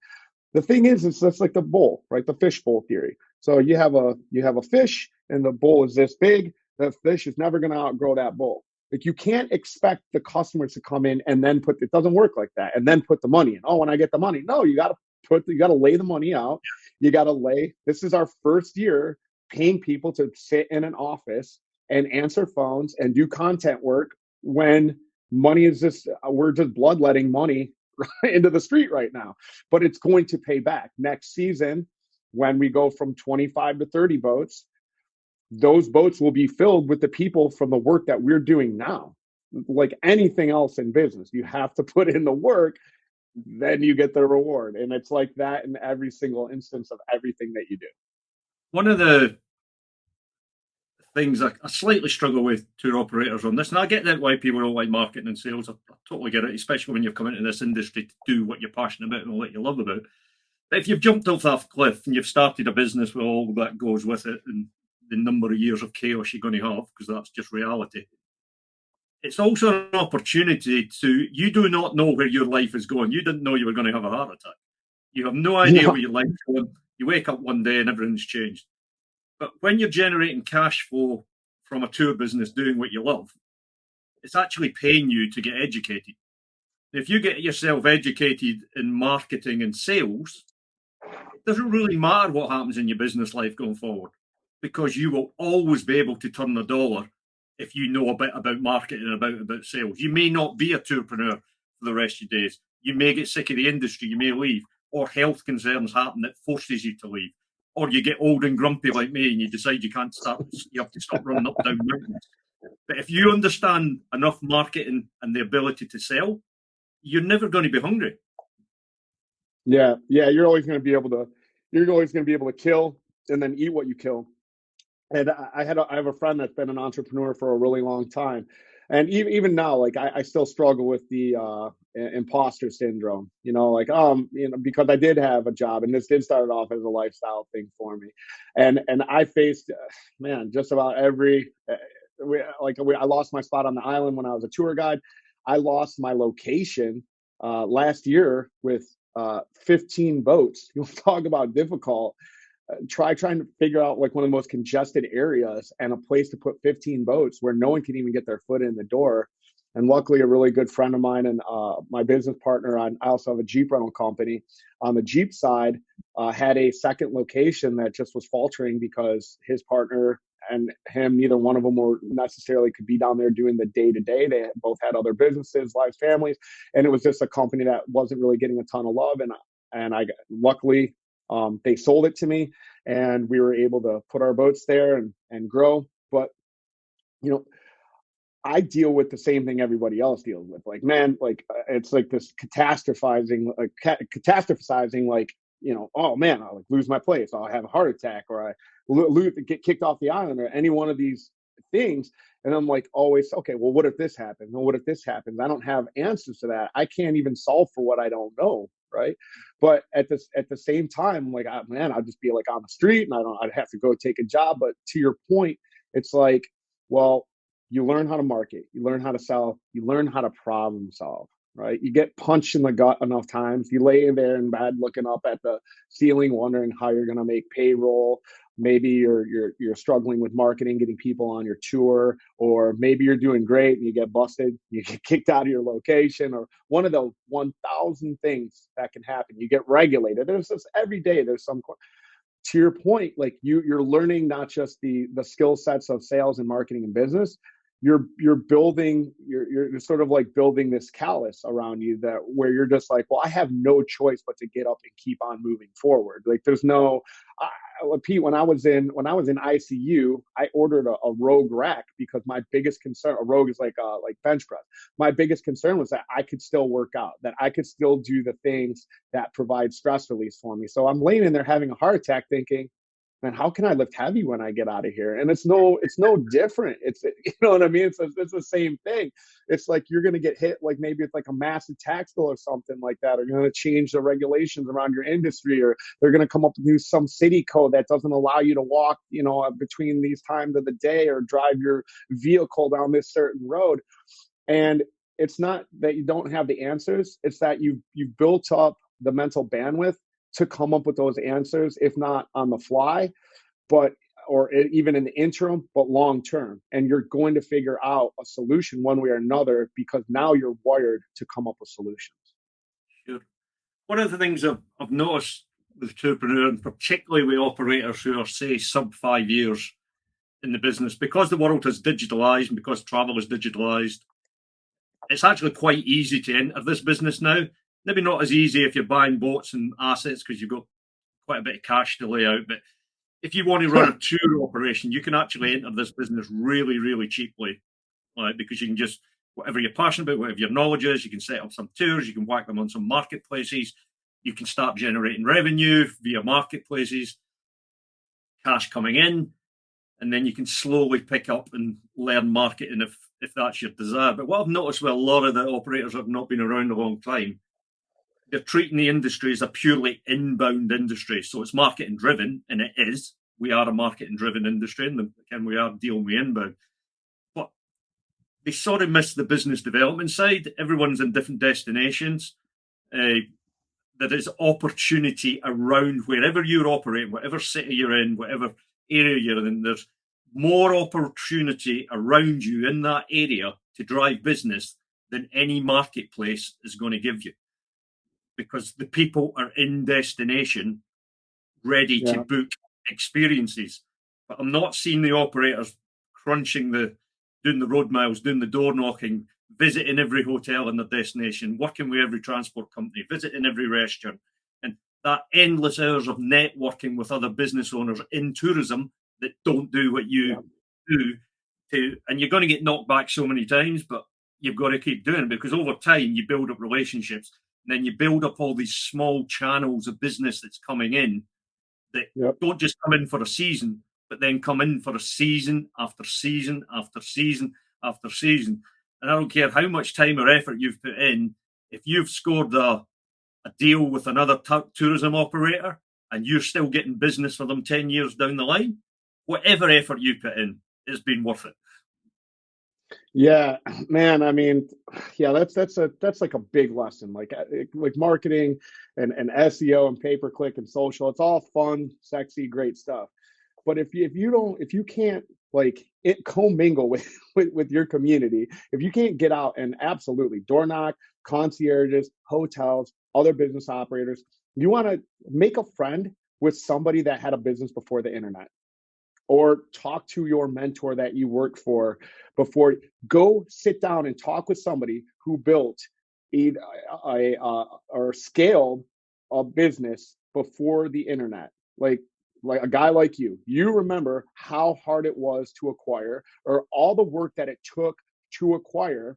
The thing is, it's just like the bowl, right? The fish bowl theory. So you have a fish, and the bowl is this big. The fish is never going to outgrow that bowl. Like you can't expect the customers to come in and then it doesn't work like that and then put the money in. Oh, when I get the money. No, you got to lay the money out. You got to this is our first year paying people to sit in an office and answer phones and do content work when money is we're just bloodletting money into the street right now. But it's going to pay back next season when we go from 25 to 30 boats. Those boats will be filled with the people from the work that we're doing now. Like anything else in business, you have to put in the work, then you get the reward. And it's like that in every single instance of everything that you do. One of the things I slightly struggle with tour operators on this, and I get that why people don't like marketing and sales. I totally get it, especially when you've come into this industry to do what you're passionate about and what you love about. But if you've jumped off that cliff and you've started a business with all that goes with it and the number of years of chaos you're going to have, because that's just reality, it's also an opportunity you do not know where your life is going. You didn't know you were going to have a heart attack. You have no idea where your life's going. You wake up one day and everything's changed. But when you're generating cash flow from a tour business doing what you love, it's actually paying you to get educated. If you get yourself educated in marketing and sales, it doesn't really matter what happens in your business life going forward, because you will always be able to turn the dollar if you know a bit about marketing and about sales. You may not be a tourpreneur for the rest of your days. You may get sick of the industry, you may leave, or health concerns happen that forces you to leave. Or you get old and grumpy like me and you decide you have to stop running up down mountains. But if you understand enough marketing and the ability to sell, you're never going to be hungry. Yeah. You're always going to be able to kill and then eat what you kill. And I have a friend that's been an entrepreneur for a really long time. And even now, like I still struggle with the imposter syndrome, because I did have a job and this did start off as a lifestyle thing for me. And I faced, just about I lost my spot on the island when I was a tour guide. I lost my location last year with 15 boats. You'll talk about difficult. Trying to figure out like one of the most congested areas and a place to put 15 boats where no one can even get their foot in the door. And luckily, a really good friend of mine and my business partner, I also have a Jeep rental company on the Jeep side, had a second location that just was faltering because his partner and him, neither one of them were necessarily could be down there doing the day-to-day. They both had other businesses, lives, families, and it was just a company that wasn't really getting a ton of love. And I luckily, they sold it to me and we were able to put our boats there and grow. But, I deal with the same thing everybody else deals with. Like, man, like it's like this catastrophizing, like, oh man, I'll like lose my place. I'll have a heart attack or I get kicked off the island or any one of these things. And I'm like, always, okay, well, what if this happens? Well, what if this happens? I don't have answers to that. I can't even solve for what I don't know. Right. But at the same time, like, I'll just be like on the street and I'd have to go take a job. But to your point, it's like, well, you learn how to market, you learn how to sell, you learn how to problem solve, right? You get punched in the gut enough times. You lay there in bed looking up at the ceiling, wondering how you're going to make payroll. Maybe you're struggling with marketing, getting people on your tour, or maybe you're doing great and you get busted, you get kicked out of your location, or one of the 1,000 things that can happen. You get regulated. There's this every day. There's some. To your point, like you're learning not just the skill sets of sales and marketing and business. You're building, you're sort of like building this callus around you that where you're just like, well, I have no choice but to get up and keep on moving forward. Like there's no, Pete, when I was in ICU, I ordered a Rogue rack because my biggest concern, a Rogue is like bench press. My biggest concern was that I could still work out, that I could still do the things that provide stress release for me. So I'm laying in there having a heart attack thinking, man, how can I lift heavy when I get out of here? And it's no different. It's, you know what I mean? It's the same thing. It's like you're going to get hit, like maybe it's like a massive tax bill or something like that, or you're going to change the regulations around your industry, or they're going to come up with some city code that doesn't allow you to walk, between these times of the day or drive your vehicle down this certain road. And it's not that you don't have the answers. It's that you've built up the mental bandwidth to come up with those answers, if not on the fly, but or even an interim, but long term. And you're going to figure out a solution one way or another because now you're wired to come up with solutions. Sure. One of the things I've noticed with Tourpreneur, and particularly with operators who are, say, sub 5 years in the business, because the world has digitalized and because travel is digitalized, it's actually quite easy to enter this business now. Maybe not as easy if you're buying boats and assets because you've got quite a bit of cash to lay out. But if you want to run a tour operation, you can actually enter this business really, really cheaply, right? Because you can just, whatever you're passionate about, whatever your knowledge is, you can set up some tours, you can whack them on some marketplaces, you can start generating revenue via marketplaces, cash coming in, and then you can slowly pick up and learn marketing if that's your desire. But what I've noticed with a lot of the operators that have not been around a long time, they're treating the industry as a purely inbound industry. So it's marketing driven, and it is. We are a marketing driven industry, and we are dealing with inbound. But they sort of miss the business development side. Everyone's in different destinations. There is opportunity around wherever you're operating, whatever city you're in, whatever area you're in. There's more opportunity around you in that area to drive business than any marketplace is going to give you, because the people are in destination ready to book experiences. But I'm not seeing the operators doing the road miles, doing the door knocking, visiting every hotel in their destination, working with every transport company, visiting every restaurant, and that endless hours of networking with other business owners in tourism that don't do what you do. And you're going to get knocked back so many times, but you've got to keep doing it, because over time you build up relationships, and then you build up all these small channels of business that's coming in that don't just come in for a season, but then come in for a season after season after season after season. And I don't care how much time or effort you've put in, if you've scored a deal with another tourism operator and you're still getting business for them 10 years down the line, whatever effort you put in, it's been worth it. Yeah, man. I mean, yeah, that's like a big lesson. Like marketing and SEO and pay per click and social. It's all fun, sexy, great stuff. But if you can't like it commingle with your community, if you can't get out and absolutely door knock, concierges, hotels, other business operators, you want to make a friend with somebody that had a business before the internet, or talk to your mentor that you worked for before. Go sit down and talk with somebody who built or scaled a business before the internet. Like a guy like you remember how hard it was to acquire, or all the work that it took to acquire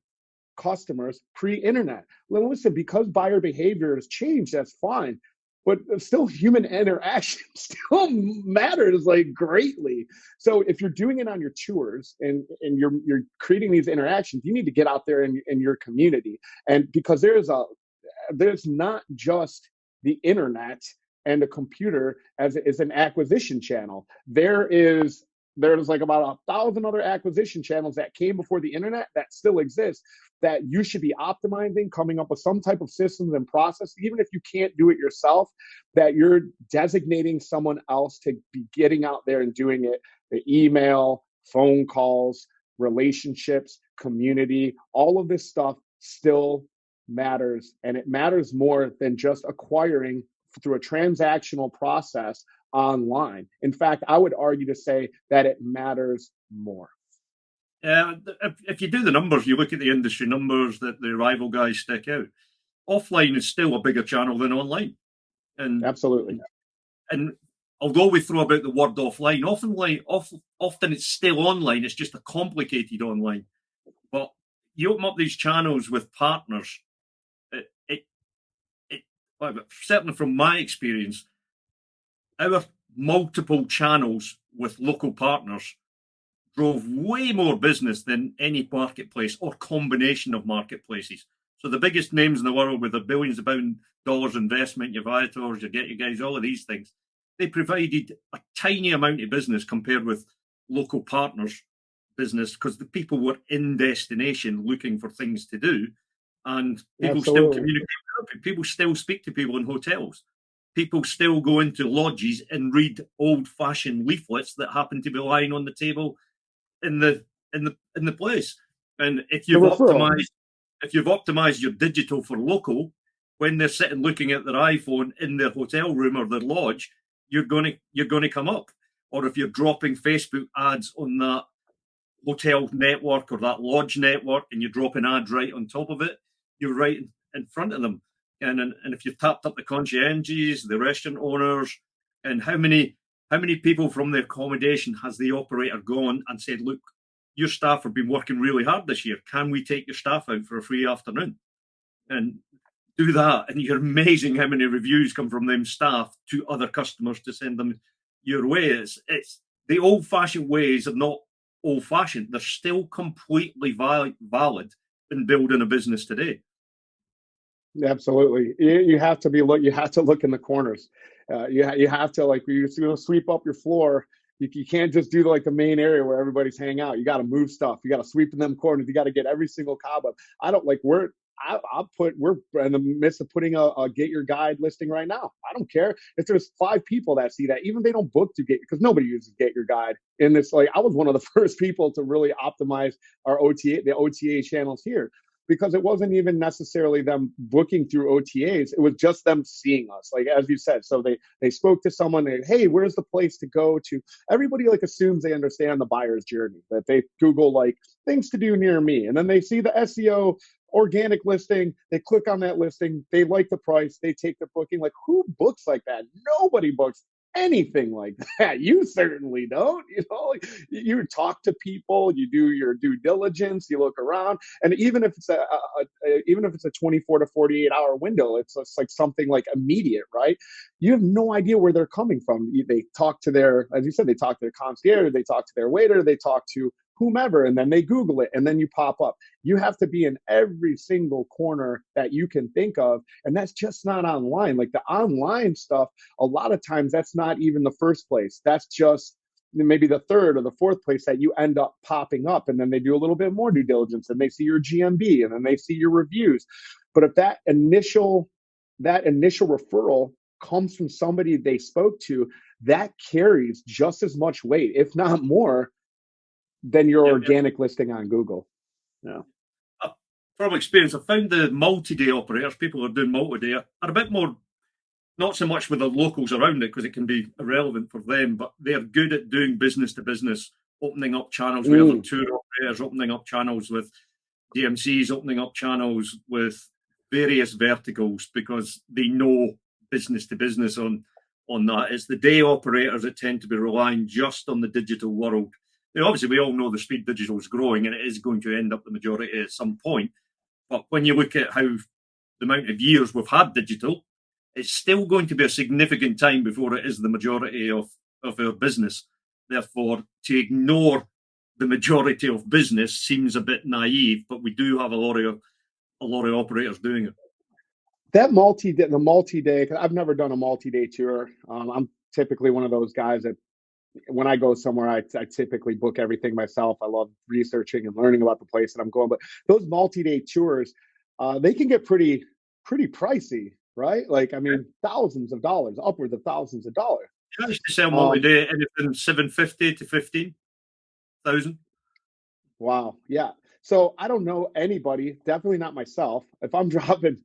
customers pre-internet. Listen, because buyer behavior has changed, that's fine, but still human interaction still matters like greatly. So if you're doing it on your tours and you're creating these interactions, you need to get out there in your community. And because there's not just the internet and the computer as an acquisition channel. There's like about 1,000 other acquisition channels that came before the internet that still exist, that you should be optimizing, coming up with some type of systems and process, even if you can't do it yourself, that you're designating someone else to be getting out there and doing it. The email, phone calls, relationships, community, all of this stuff still matters. And it matters more than just acquiring through a transactional process online. In fact, I would argue to say that it matters more. If you do the numbers, you look at the industry numbers that the rival guys stick out, offline is still a bigger channel than online. And absolutely. And although we throw about the word offline, often it's still online. It's just a complicated online. But you open up these channels with partners. Certainly from my experience, our multiple channels with local partners drove way more business than any marketplace or combination of marketplaces. So the biggest names in the world with the billions of dollars investment, your Viators, your Get You Guys, all of these things, they provided a tiny amount of business compared with local partners business, because the people were in destination looking for things to do, and people still communicate. People still speak to people in hotels. people still go into lodges and read old-fashioned leaflets that happen to be lying on the table in the place. And The referral. if you've optimized your digital for local, when they're sitting looking at their iPhone in their hotel room or their lodge, you're gonna come up. Or if you're dropping Facebook ads on that hotel network or that lodge network and you're dropping ads right on top of it, you're right in front of them. And if you've tapped up the concierges, the restaurant owners, and how many people from the accommodation has the operator gone and said, look, your staff have been working really hard this year. Can we take your staff out for a free afternoon? And do that. And you're amazing how many reviews come from them staff to other customers to send them your way. It's the old fashioned ways are not old fashioned. They're still completely valid in building a business today. Absolutely. You have to you have to look in the corners. You have to, like, you sweep up your floor. You can't just do like the main area where everybody's hanging out. You got to move stuff. You got to sweep in them corners. You got to get every single cobweb. I don't like we're in the midst of putting a get your guide listing right now. I don't care if there's 5 people that see that, even if they don't book to get, because nobody uses get your guide in this. Like, I was one of the first people to really optimize the OTA channels here, because it wasn't even necessarily them booking through OTAs. It was just them seeing us, like, as you said. So they spoke to someone, hey, where's the place to go to? Everybody like assumes they understand the buyer's journey, that they Google like things to do near me, and then they see the SEO organic listing, they click on that listing, they like the price, they take the booking. Like, who books like that? Nobody books anything like that. You certainly don't. Like, you talk to people, you do your due diligence, you look around, and even if it's a 24 to 48 hour window, it's like something like immediate, right? You have no idea where they're coming from. They talk to their, as you said, they talk to their concierge, they talk to their waiter, they talk to whomever, and then they Google it, and then you pop up. You have to be in every single corner that you can think of, and that's just not online. Like, the online stuff, a lot of times that's not even the first place. That's just maybe the third or the fourth place that you end up popping up, and then they do a little bit more due diligence, and they see your GMB, and then they see your reviews. But if that initial referral comes from somebody they spoke to, that carries just as much weight, if not more, than your Yep, yep. organic listing on Google. Yeah. From experience, I've found the multi-day operators, people who are doing multi-day, are a bit more, not so much with the locals around it, because it can be irrelevant for them, but they're good at doing business to business, opening up channels with other tour operators, opening up channels with DMCs, opening up channels with various verticals, because they know business to business on that. It's the day operators that tend to be relying just on the digital world. Obviously, we all know the speed digital is growing, and it is going to end up the majority at some point. But when you look at how the amount of years we've had digital, it's still going to be a significant time before it is the majority of our business. Therefore, to ignore the majority of business seems a bit naive, but we do have a lot of operators doing it. The multi-day, I've never done a multi-day tour. I'm typically one of those guys that when I go somewhere, I typically book everything myself. I love researching and learning about the place that I'm going. But those multi-day tours, they can get pretty pricey, right? Like, I mean, thousands of dollars, upwards of thousands of dollars. I used to sell multi-day anything $750 to $15,000. Wow, yeah. So I don't know anybody, definitely not myself. If I'm dropping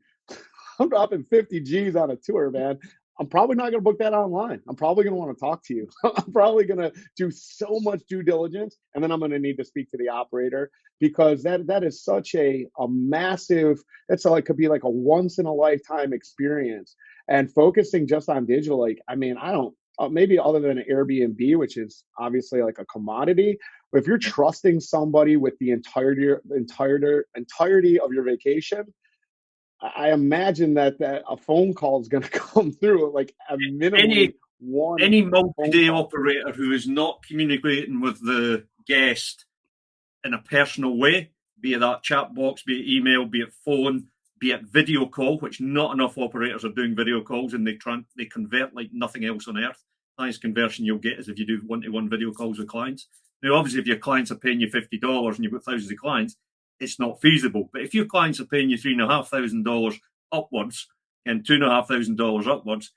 50 G's on a tour, man, I'm probably not going to book that online. I'm probably going to want to talk to you. I'm probably going to do so much due diligence, and then I'm going to need to speak to the operator, because that is such a massive, it could be like a once in a lifetime experience. And focusing just on digital, like, I mean, I don't, maybe other than Airbnb, which is obviously like a commodity, but if you're trusting somebody with the entirety of your vacation, I imagine that a phone call is going to come through, like a minimally one. Any multi-day operator who is not communicating with the guest in a personal way, be it that chat box, be it email, be it phone, be it video call, which not enough operators are doing video calls, and they convert like nothing else on earth. The highest conversion you'll get is if you do one-to-one video calls with clients. Now, obviously, if your clients are paying you $50 and you've got thousands of clients, it's not feasible. But if your clients are paying you $3,500 upwards and $2,500 upwards,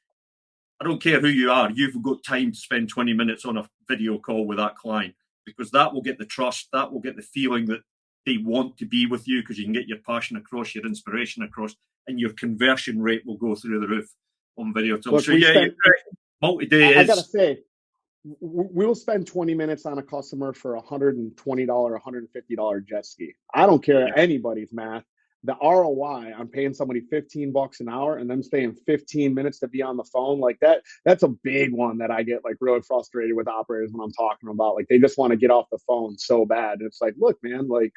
I don't care who you are, you've got time to spend 20 minutes on a video call with that client, because that will get the trust, that will get the feeling that they want to be with you, because you can get your passion across, your inspiration across, and your conversion rate will go through the roof on video calls. Look, So we yeah, you're spent. correct. Multi-day I gotta is say, we'll spend 20 minutes on a customer for $120, $150 jet ski. I don't care yeah, anybody's math. The ROI, I'm paying somebody $15 an hour and them staying 15 minutes to be on the phone like that. That's a big one that I get like really frustrated with operators when I'm talking about. Like they just want to get off the phone so bad. And it's like, look, man, like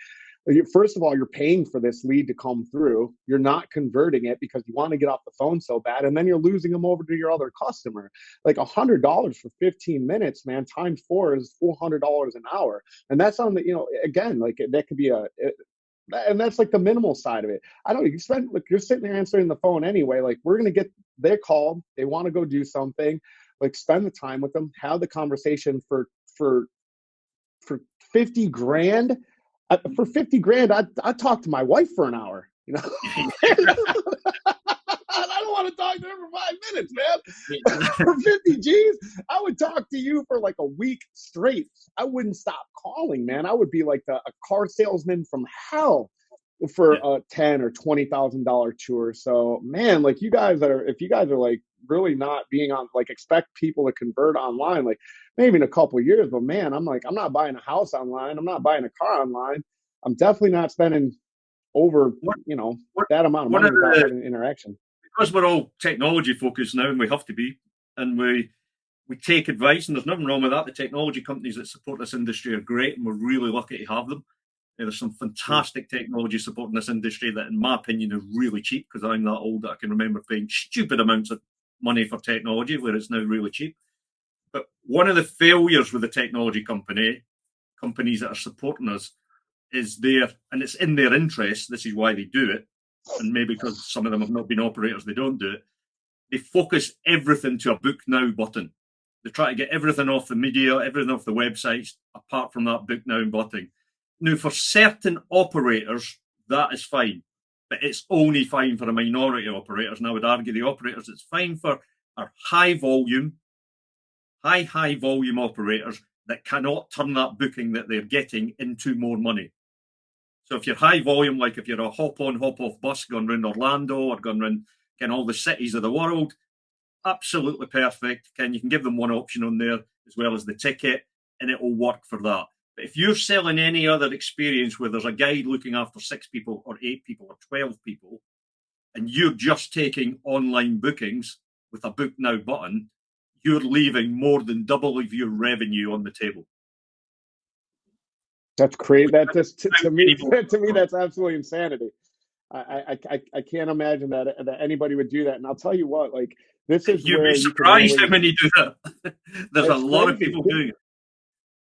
first of all, you're paying for this lead to come through. You're not converting it because you want to get off the phone so bad, and then you're losing them over to your other customer. Like $100 for 15 minutes, man. Times four is $400 an hour, and that's on the again like that could be and that's like the minimal side of it. I don't know. You spend like you're sitting there answering the phone anyway. Like we're gonna get they called, they want to go do something. Like spend the time with them, have the conversation for for 50 grand. For 50 grand, I'd talk to my wife for an hour. I don't want to talk to her for 5 minutes, man. For 50 G's, I would talk to you for like a week straight. I wouldn't stop calling, man. I would be like a car salesman from hell for yeah. a $10,000 or $20,000 tour. So, man, like if you guys are like really not being on, like expect people to convert online, like maybe in a couple of years, but man, I'm not buying a house online. I'm not buying a car online. I'm definitely not spending over, What, what, that amount of one money of without the having interaction. Because we're all technology focused now, and we have to be, and we take advice, and there's nothing wrong with that. The technology companies that support this industry are great, and we're really lucky to have them. There's some fantastic technology supporting this industry that, in my opinion, are really cheap, because I'm that old that I can remember paying stupid amounts of money for technology where it's now really cheap. But one of the failures with the technology companies that are supporting us, is there, and it's in their interest, this is why they do it, and maybe because some of them have not been operators, they don't do it. They focus everything to a book now button. They try to get everything off the media, everything off the websites, apart from that book now button. Now, for certain operators, that is fine, but it's only fine for a minority of operators. And I would argue the operators it's fine for are high volume operators that cannot turn that booking that they're getting into more money. So if you're high volume, like if you're a hop on, hop off bus going around Orlando or going around all the cities of the world, absolutely perfect. You can give them one option on there as well as the ticket, and it will work for that. But if you're selling any other experience where there's a guide looking after 6 people or 8 people or 12 people, and you're just taking online bookings with a book now button, you're leaving more than double of your revenue on the table. That's crazy. That just to me, that's absolutely insanity. I can't imagine that anybody would do that. And I'll tell you what, like this is You'd be where you can surprised how really. many do that. There's a It's lot of crazy. people doing it.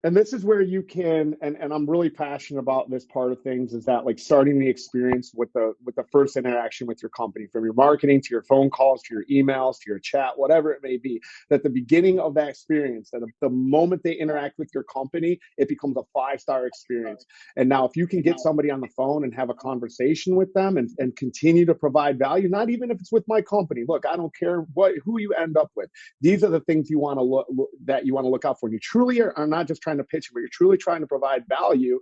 And this is where you can, and I'm really passionate about this part of things, is that like starting the experience with the first interaction with your company, from your marketing to your phone calls to your emails to your chat, whatever it may be, that the beginning of that experience, that the moment they interact with your company, it becomes a 5-star experience. And now if you can get somebody on the phone and have a conversation with them and continue to provide value, not even if it's with my company, look, I don't care who you end up with, these are the things you want to look out for. And you truly are not just trying to pitch, but you're truly trying to provide value.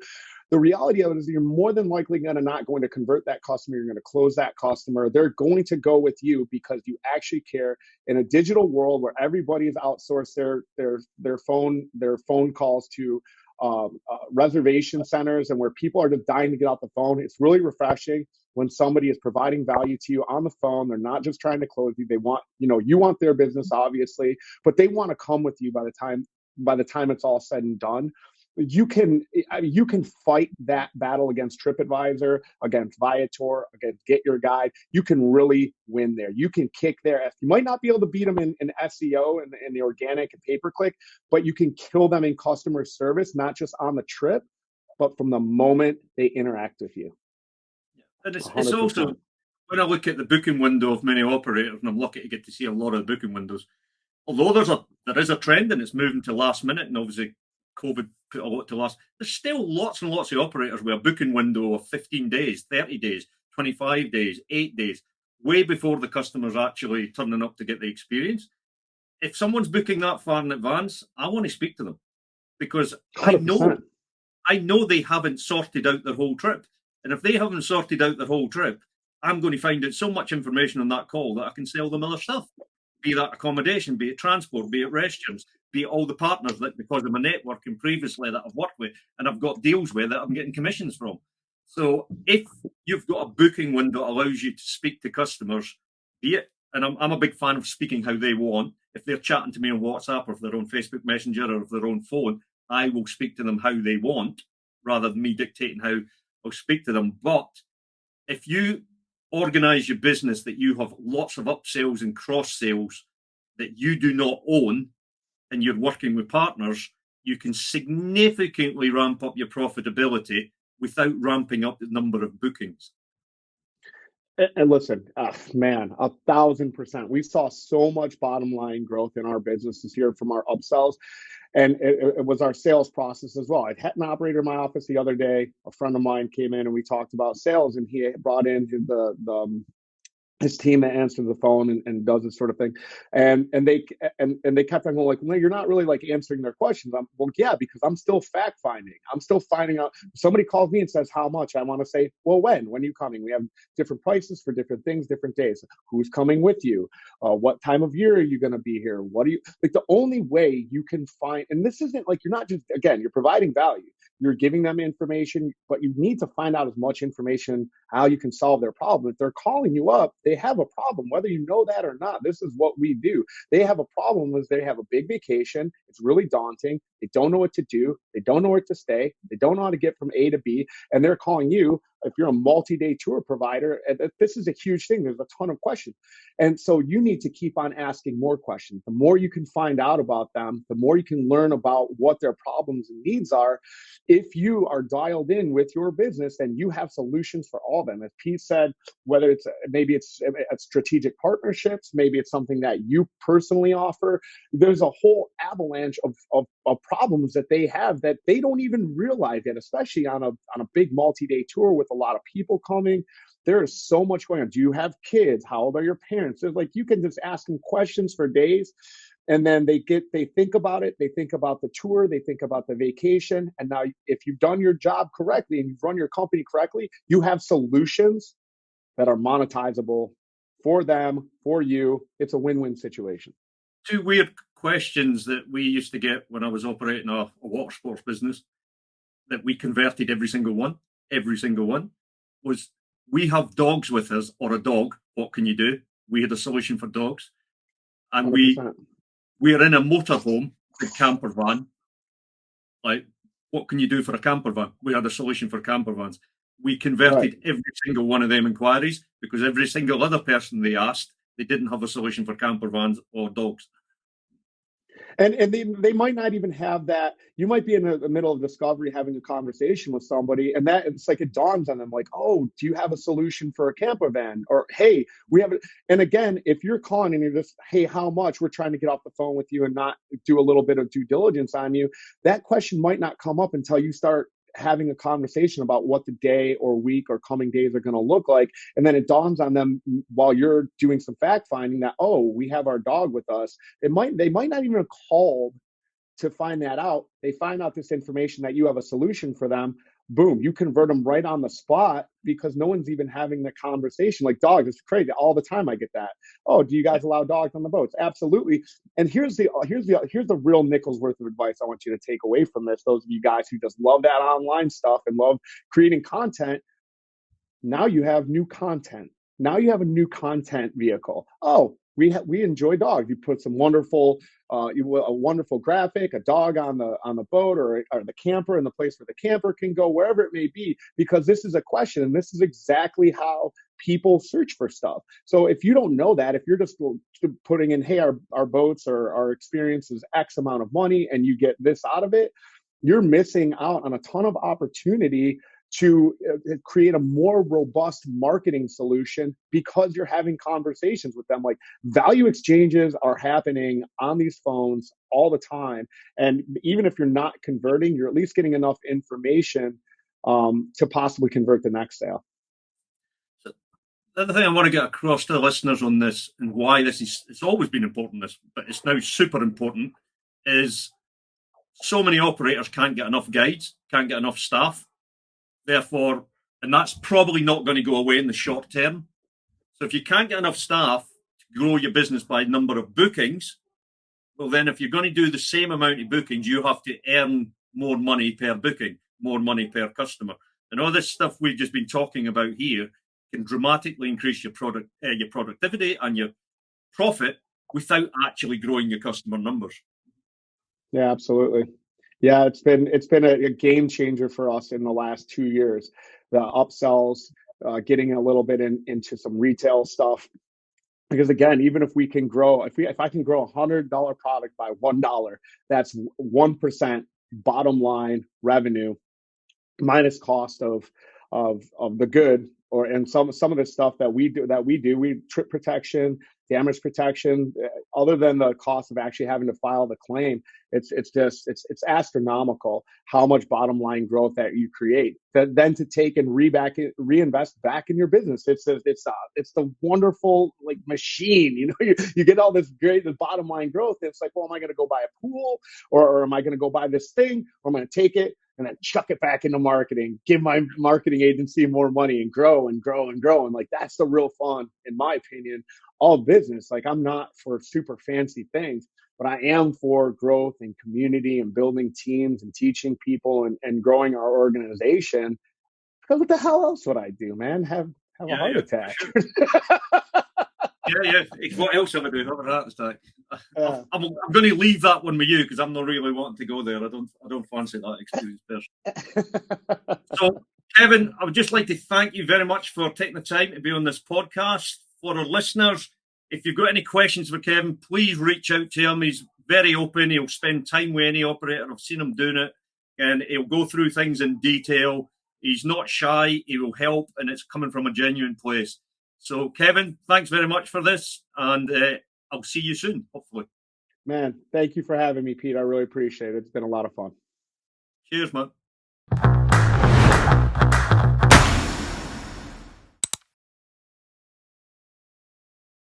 The reality of it is you're more than likely not going to convert that customer. You're going to close that customer. They're going to go with you because you actually care. In a digital world where everybody's outsourced their phone calls to reservation centers, and where people are just dying to get off the phone, it's really refreshing when somebody is providing value to you on the phone. They're not just trying to close you. They want, you want their business, obviously, but they want to come with you by the time it's all said and done. You can fight that battle against TripAdvisor, against Viator, against Get Your Guide. You can really win there. You can kick their ass. You might not be able to beat them in SEO and the organic and pay-per-click, but you can kill them in customer service, not just on the trip, but from the moment they interact with you. And it's 100%. also, when I look at the booking window of many operators, and I'm lucky to get to see a lot of the booking windows, although there is a trend and it's moving to last minute, and obviously COVID put a lot to last, there's still lots and lots of operators with a booking window of 15 days, 30 days, 25 days, 8 days, way before the customer's actually turning up to get the experience. if someone's booking that far in advance, I want to speak to them because 100%. I know they haven't sorted out their whole trip. And if they haven't sorted out their whole trip, I'm going to find out so much information on that call that I can sell them other stuff, be that accommodation, be it transport, be it restaurants, be it all the partners that because of my networking previously that I've worked with and I've got deals with that I'm getting commissions from. So if you've got a booking window that allows you to speak to customers, be it, and I'm a big fan of speaking how they want. If they're chatting to me on WhatsApp or if they're on Facebook Messenger or if they're on phone, I will speak to them how they want rather than me dictating how I'll speak to them. But if you organize your business that you have lots of upsells and cross sales that you do not own and you're working with partners, you can significantly ramp up your profitability without ramping up the number of bookings. And listen, man, 1,000%. We saw so much bottom line growth in our businesses here from our upsells. And it was our sales process as well. I had an operator in my office the other day. A friend of mine came in and we talked about sales, and he brought in his team that answers the phone and does this sort of thing, and they kept on going like, no, you're not really like answering their questions. I'm well, yeah, because I'm still fact finding. I'm still finding out. Somebody calls me and says how much. I want to say, well, when are you coming? We have different prices for different things, different days. Who's coming with you? What time of year are you going to be here? What do you like? The only way you can find, and this isn't like you're not just again, you're providing value. You're giving them information, but you need to find out as much information how you can solve their problem. If they're calling you up, they have a problem, whether you know that or not. This is what we do. They have a problem is they have a big vacation. It's really daunting. They don't know what to do. They don't know where to stay. They don't know how to get from A to B. And they're calling you. If you're a multi-day tour provider, this is a huge thing. There's a ton of questions. And so you need to keep on asking more questions. The more you can find out about them, the more you can learn about what their problems and needs are. If you are dialed in with your business and you have solutions for all of them, as Pete said, whether it's maybe it's strategic partnerships, maybe it's something that you personally offer, there's a whole avalanche of problems that they have that they don't even realize yet, especially on a big multi-day tour with a lot of people coming. There is so much going on. Do you have kids? How old are your parents? There's like you can just ask them questions for days. And then they think about it, they think about the tour, they think about the vacation. And now if you've done your job correctly and you've run your company correctly, you have solutions that are monetizable for them, for you. It's a win-win situation. Two weird questions that we used to get when I was operating a water sports business that we converted every single one was, we have dogs with us or a dog. What can you do? We had a solution for dogs. And 100%. we're in a motorhome, a camper van. Like, what can you do for a camper van? We had a solution for camper vans. We converted every single one of them inquiries because every single other person they asked, they didn't have a solution for camper vans or dogs. And they might not even have that. You might be in the middle of discovery having a conversation with somebody, and that it's like it dawns on them like, oh, do you have a solution for a camper van? Or hey, we have it. And again, if you're calling and you're just, hey, how much? We're trying to get off the phone with you and not do a little bit of due diligence on you. That question might not come up until you start having a conversation about what the day or week or coming days are going to look like. And then it dawns on them while you're doing some fact finding that, oh, we have our dog with us. They might not even have called to find that out. They find out this information that you have a solution for them. Boom, you convert them right on the spot because no one's even having the conversation. Like dogs, it's crazy. All the time I get that. Oh, do you guys allow dogs on the boats? Absolutely. And here's the real nickel's worth of advice I want you to take away from this. Those of you guys who just love that online stuff and love creating content, now you have new content. Now you have a new content vehicle. Oh, we enjoy dogs. You put some wonderful, a wonderful graphic, a dog on the boat or the camper, and the place where the camper can go, wherever it may be, because this is a question, and this is exactly how people search for stuff. So if you don't know that, if you're just putting in, hey, our boats or our experience is X amount of money, and you get this out of it, you're missing out on a ton of opportunity to create a more robust marketing solution because you're having conversations with them. Like value exchanges are happening on these phones all the time. And even if you're not converting, you're at least getting enough information to possibly convert the next sale. So the other thing I want to get across to the listeners on this and why this is, it's always been important, this, but it's now super important, is so many operators can't get enough guides, can't get enough staff. Therefore, and that's probably not going to go away in the short term. So if you can't get enough staff to grow your business by number of bookings, well, then if you're going to do the same amount of bookings, you have to earn more money per booking, more money per customer. And all this stuff we've just been talking about here can dramatically increase your productivity and your profit without actually growing your customer numbers. Yeah, absolutely. Yeah, it's been a game changer for us in the last 2 years. The upsells, getting a little bit into some retail stuff. Because again, even if we can grow, if I can grow $100 product by $1, that's 1% bottom line revenue minus cost of the good, or and some of the stuff that we do we trip protection, damage protection, other than the cost of actually having to file the claim. It's astronomical how much bottom line growth that you create, that then to take and reinvest back in your business. It's the wonderful like machine, you get all this great the bottom line growth. It's like, well, am I going to go buy a pool, or am I going to go buy this thing, or I'm going to take it and then chuck it back into marketing, give my marketing agency more money, and grow and grow and grow. And like, that's the real fun, in my opinion, of business. Like, I'm not for super fancy things, but I am for growth and community and building teams and teaching people and growing our organization. Because what the hell else would I do, man? Have a Yeah, heart yeah, attack. sure. Yeah. What else am I doing? Have a heart attack. I'm going to leave that one with you because I'm not really wanting to go there. I don't fancy that experience personally. So, Kevin, I would just like to thank you very much for taking the time to be on this podcast. For our listeners, if you've got any questions for Kevin, please reach out to him. He's very open. He'll spend time with any operator. I've seen him doing it, and he'll go through things in detail. He's not shy. He will help, and it's coming from a genuine place. So, Kevin, thanks very much for this, and I'll see you soon, hopefully. Man, thank you for having me, Pete. I really appreciate it. It's been a lot of fun. Cheers, man.